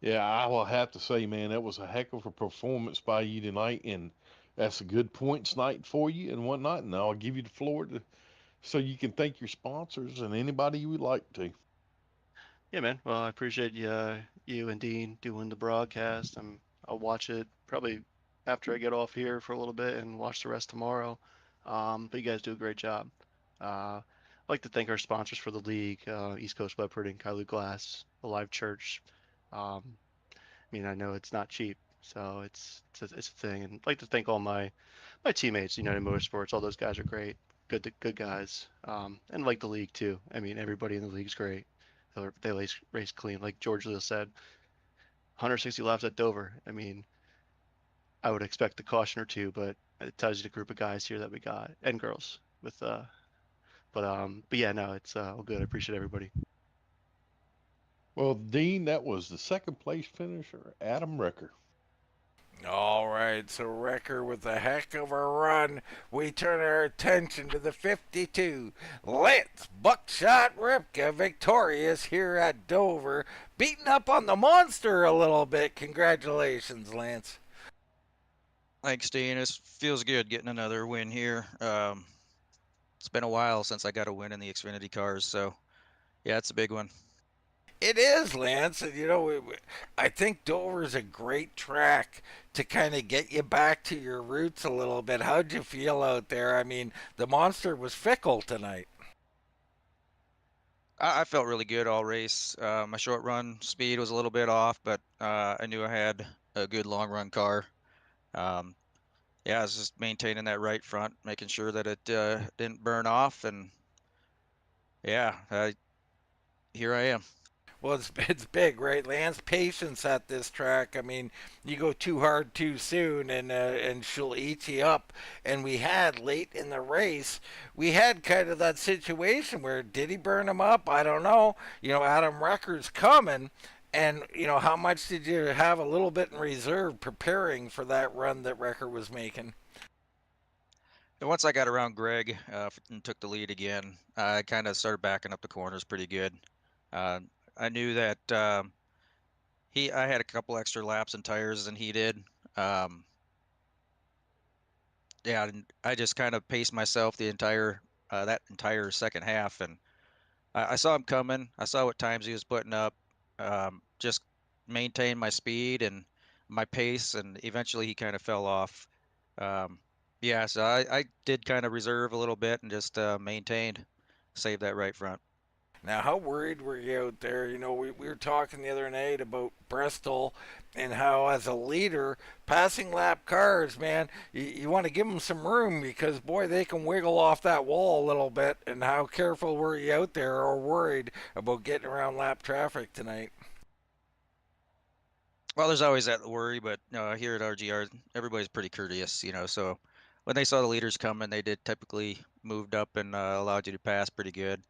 Speaker 3: Yeah, I will have to say, man, that was a heck of a performance by you tonight, and that's a good points night for you and whatnot. And I'll give you the floor so you can thank your sponsors and anybody you would like to.
Speaker 5: Yeah, man. Well, I appreciate you and Dean doing the broadcast. I'll watch it probably after I get off here for a little bit and watch the rest tomorrow. But you guys do a great job. I'd like to thank our sponsors for the league, East Coast Web Printing, Kylu Glass, Alive Church. Um, I mean, I know it's not cheap, so it's a thing. And I'd like to thank all my teammates, United Motorsports. All those guys are great, good guys. And like the league too. I mean, everybody in the league's great. They race clean, like George Lewis said. 160 laps at Dover. I mean, I would expect a caution or two, but it tells you the group of guys here that we got and girls with but yeah, no, it's all good. I appreciate everybody.
Speaker 3: Well, Dean, that was the second place finisher, Adam Recker.
Speaker 2: All right, so Wrecker with a heck of a run. We turn our attention to the 52. Lance Buckshot Ripka victorious here at Dover, beating up on the monster a little bit. Congratulations, Lance.
Speaker 6: Thanks, Dean. It feels good getting another win here. It's been a while since I got a win in the Xfinity cars, so yeah, it's a big one.
Speaker 2: It is, Lance. And, I think Dover's a great track to kind of get you back to your roots a little bit. How'd you feel out there? I mean, the monster was fickle tonight.
Speaker 6: I felt really good all race. My short run speed was a little bit off, but I knew I had a good long run car. Um, yeah, I was just maintaining that right front, making sure that it didn't burn off, and yeah, here I am.
Speaker 2: Well, it's big, right, Lance? Patience at this track. I mean, you go too hard too soon, and she'll eat you up. And we had late in the race, we had kind of that situation where did he burn him up? I don't know. Adam Recker's coming, and how much did you have a little bit in reserve preparing for that run that Recker was making?
Speaker 6: And once I got around Greg and took the lead again, I kind of started backing up the corners pretty good. Uh, I knew that I had a couple extra laps and tires than he did. Um, yeah, and I just kind of paced myself the that entire second half, and I saw him coming. I saw what times he was putting up. Just maintained my speed and my pace, and eventually he kind of fell off. Um, yeah, so I did kind of reserve a little bit and just maintained, saved that right front.
Speaker 2: Now, how worried were you out there? We were talking the other night about Bristol and how, as a leader, passing lap cars, man, you want to give them some room because, boy, they can wiggle off that wall a little bit. And how careful were you out there or worried about getting around lap traffic tonight?
Speaker 6: Well, there's always that worry, but here at RGR, everybody's pretty courteous, so when they saw the leaders coming, they did typically moved up and allowed you to pass pretty good.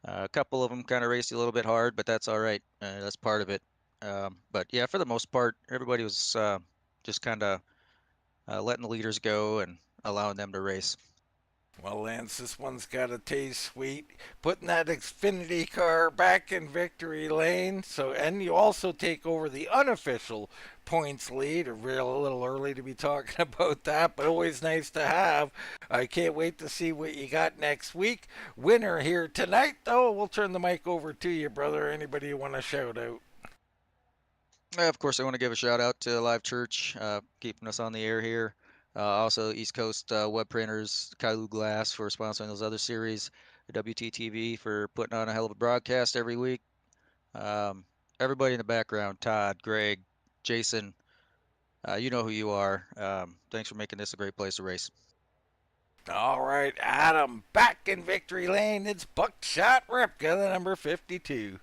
Speaker 6: A couple of them kind of raced you a little bit hard, but that's all right. That's part of it. But yeah, for the most part, everybody was just kind of letting the leaders go and allowing them to race.
Speaker 2: Well, Lance, this one's got to taste sweet. Putting that Xfinity car back in victory lane. And you also take over the unofficial points lead. A little early to be talking about that, but always nice to have. I can't wait to see what you got next week. Winner here tonight, though. We'll turn the mic over to you, brother. Anybody you want to shout out?
Speaker 6: Of course, I want to give a shout out to Alive Church, keeping us on the air here. Also, East Coast Web Printers, Kylu Glass for sponsoring those other series, WTTV for putting on a hell of a broadcast every week. Everybody in the background, Todd, Greg, Jason, you know who you are. Thanks for making this a great place to race.
Speaker 2: All right, Adam, back in victory lane. It's Buckshot Ripka, the number 52.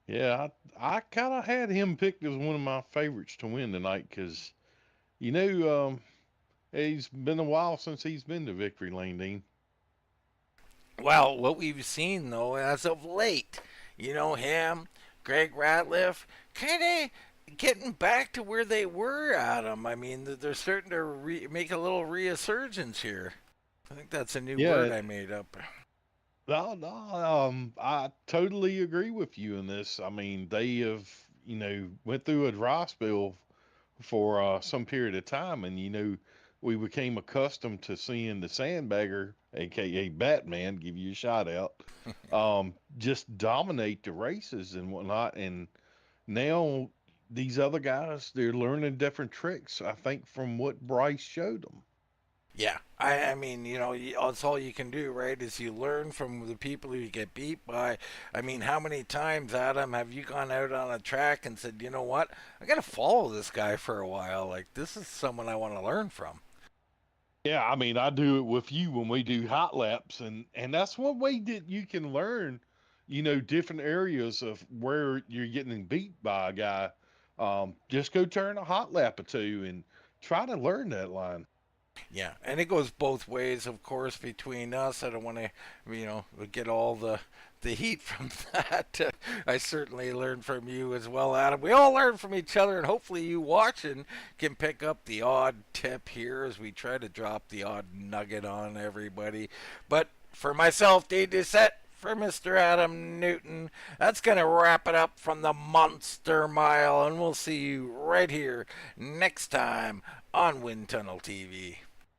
Speaker 3: Yeah, I kind of had him picked as one of my favorites to win tonight because, it's been a while since he's been to victory lane, Dean.
Speaker 2: Well, what we've seen, though, as of late, him, Greg Ratliff, kind of getting back to where they were, Adam. I mean, they're starting to make a little resurgence here. I think that's a new word I made up.
Speaker 3: No, no, I totally agree with you in this. I mean, they have, went through a dry spell for some period of time, and we became accustomed to seeing the sandbagger, aka Batman, give you a shout out, just dominate the races and whatnot. And now these other guys, they're learning different tricks. I think from what Bryce showed them.
Speaker 2: Yeah, I mean, that's all you can do, right? Is you learn from the people who you get beat by. I mean, how many times, Adam, have you gone out on a track and said, you know what, I got to follow this guy for a while. Like, this is someone I want to learn from.
Speaker 3: Yeah, I mean, I do it with you when we do hot laps, and that's one way that you can learn, different areas of where you're getting beat by a guy. Just go turn a hot lap or two and try to learn that line.
Speaker 2: Yeah, and it goes both ways, of course, between us. I don't want to, get all the heat from that. I certainly learned from you as well, Adam. We all learn from each other, and hopefully you watching can pick up the odd tip here as we try to drop the odd nugget on everybody. But for myself, Dave Doucette, for Mr. Adam Newton, that's going to wrap it up from the Monster Mile, and we'll see you right here next time on Wind Tunnel TV.